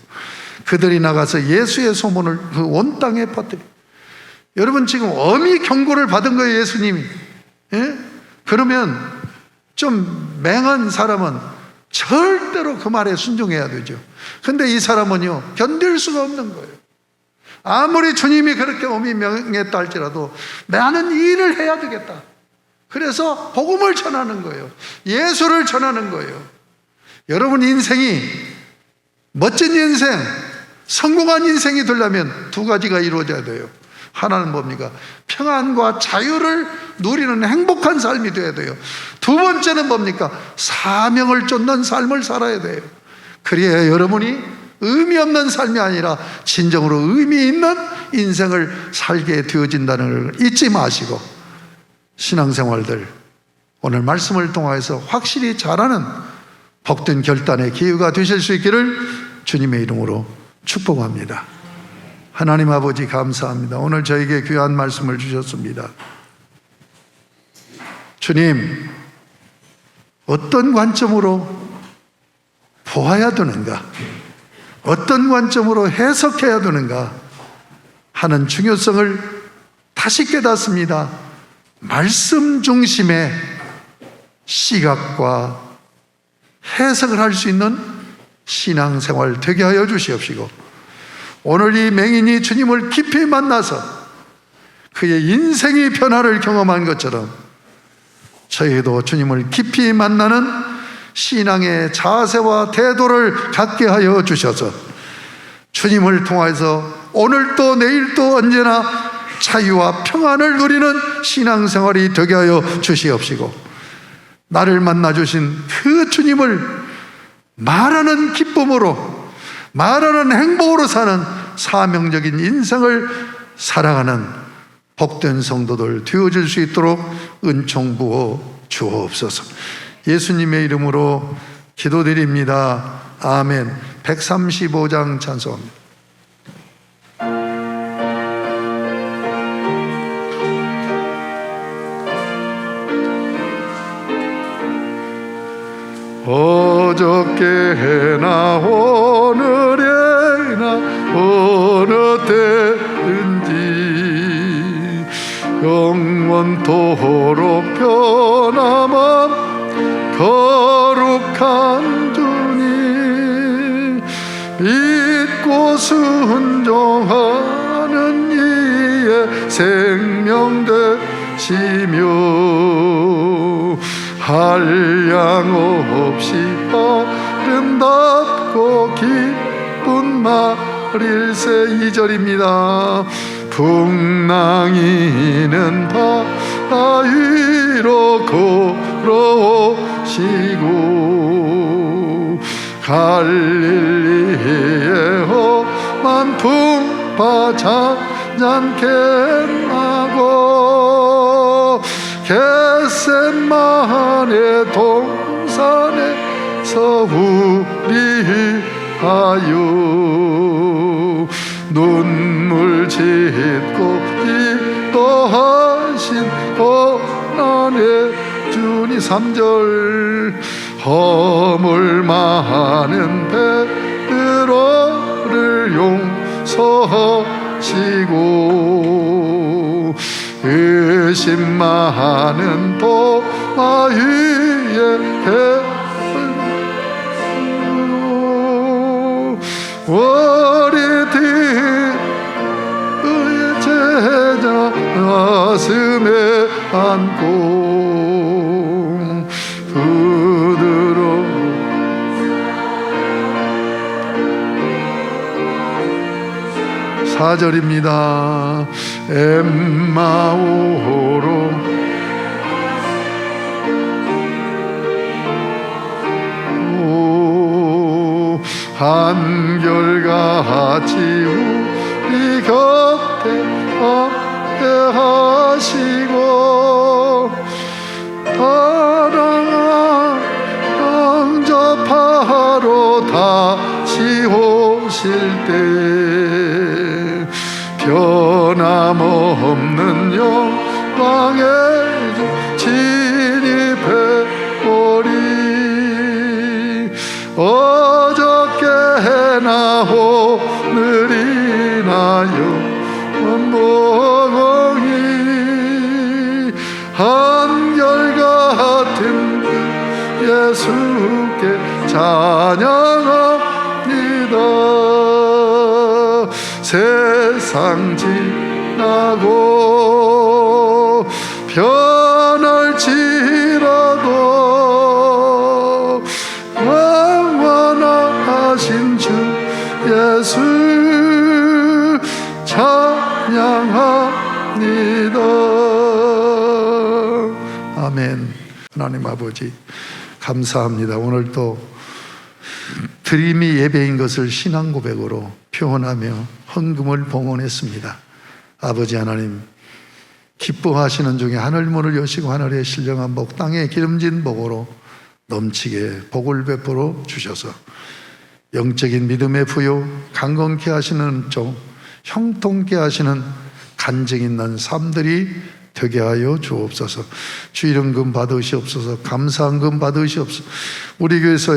그들이 나가서 예수의 소문을 그 온 땅에 퍼뜨려. 여러분 지금 어미 경고를 받은 거예요, 예수님이. 그러면 좀 맹한 사람은 절대로 그 말에 순종해야 되죠. 근데 이 사람은요, 견딜 수가 없는 거예요. 아무리 주님이 그렇게 엄히 명했다 할지라도 나는 이 일을 해야 되겠다. 그래서 복음을 전하는 거예요. 예수를 전하는 거예요. 여러분 인생이 멋진 인생, 성공한 인생이 되려면 두 가지가 이루어져야 돼요. 하나는 뭡니까? 평안과 자유를 누리는 행복한 삶이 되어야 돼요. 두 번째는 뭡니까? 사명을 쫓는 삶을 살아야 돼요. 그래야 여러분이 의미 없는 삶이 아니라 진정으로 의미 있는 인생을 살게 되어진다는 걸 잊지 마시고, 신앙생활들 오늘 말씀을 통해서 확실히 잘하는 복된 결단의 기회가 되실 수 있기를 주님의 이름으로 축복합니다. 하나님 아버지 감사합니다. 오늘 저에게 귀한 말씀을 주셨습니다. 주님, 어떤 관점으로 보아야 되는가, 어떤 관점으로 해석해야 되는가 하는 중요성을 다시 깨닫습니다. 말씀 중심의 시각과 해석을 할 수 있는 신앙생활 되게 하여 주시옵시고, 오늘 이 맹인이 주님을 깊이 만나서 그의 인생의 변화를 경험한 것처럼 저희도 주님을 깊이 만나는 신앙의 자세와 태도를 갖게 하여 주셔서 주님을 통해서 오늘도 내일도 언제나 자유와 평안을 누리는 신앙생활이 되게 하여 주시옵시고, 나를 만나주신 그 주님을 말하는 기쁨으로, 말하는 행복으로 사는 사명적인 인생을 살아가는 복된 성도들 되어질 수 있도록 은총 부어 주옵소서. 예수님의 이름으로 기도드립니다. 아멘. 135장 찬송합니다. 어저께나 오늘에나 어느 때든지 영원토록 변함없 거룩한 주님, 믿고 순종하는 이의 생명 되시며 한량없이 아름답고 기쁜 말일세. 2절입니다. 풍랑이는 바다 위로 걸어오시고 갈릴리의 험한 풍파 잔잔케 나고 겟세마네 동산에서 우리하여 눈물 짓고 기도하신 고난의 주님. 3절 허물 많은 베드로를 용서하시고 의심 많은 도마 위에 어리들 그의 제자 가슴에 안고 부드러워 4절입니다. 엠마오로 한결같이 우리 곁에 함께하시고 사랑아 영접하러 다시 오실 때 변함없는 영광에 진입해오리. 어저께나 오늘이나 영원복이 한결같은 그 예수께 찬양합니다. 세상 지나고 변할지라도 영원하신 주 예수 찬양합니다. 아멘. 하나님 아버지 감사합니다. 오늘 또 드림이 예배인 것을 신앙 고백으로 표현하며 헌금을 봉헌했습니다. 아버지 하나님, 기뻐하시는 중에 하늘문을 여시고 하늘에 신령한 복, 땅에 기름진 복으로 넘치게 복을 베풀어 주셔서 영적인 믿음의 부요, 강건케 하시는 종, 형통케 하시는 간증 있는 삶들이 되게 하여 주옵소서. 주일헌금 받으시옵소서. 감사헌금 받으시옵소서. 우리 교회에서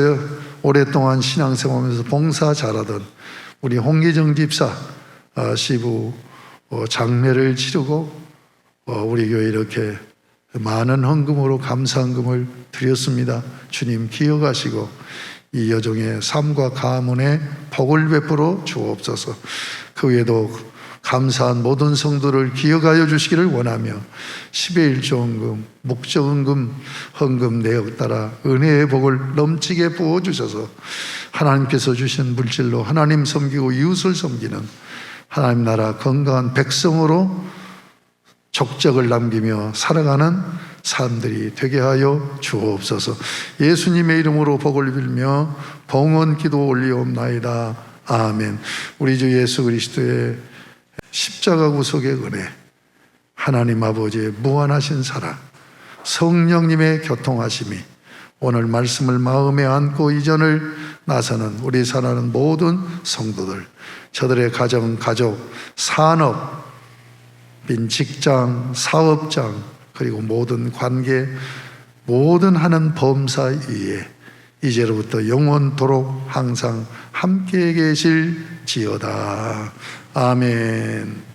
오랫동안 신앙생활하면서 봉사 잘하던 우리 홍기정 집사 시부 장례를 치르고 우리 교회 이렇게 많은 헌금으로 감사헌금을 드렸습니다. 주님 기억하시고 이 여종의 삶과 가문에 복을 베풀어 주옵소서. 그 외에도 감사한 모든 성도를 기억하여 주시기를 원하며 10의 1조 헌금, 목적 헌금 내역 따라 은혜의 복을 넘치게 부어주셔서 하나님께서 주신 물질로 하나님 섬기고 이웃을 섬기는 하나님 나라 건강한 백성으로 족적을 남기며 살아가는 사람들이 되게 하여 주옵소서. 예수님의 이름으로 복을 빌며 봉헌 기도 올리옵나이다. 아멘. 우리 주 예수 그리스도의 십자가 구속의 은혜, 하나님 아버지의 무한하신 사랑, 성령님의 교통하심이 오늘 말씀을 마음에 안고 이전을 나서는 우리 사랑하는 모든 성도들, 저들의 가정, 가족, 산업, 직장, 사업장, 그리고 모든 관계, 모든 하는 범사 위에 이제로부터 영원토록 항상 함께 계실지어다. 아멘.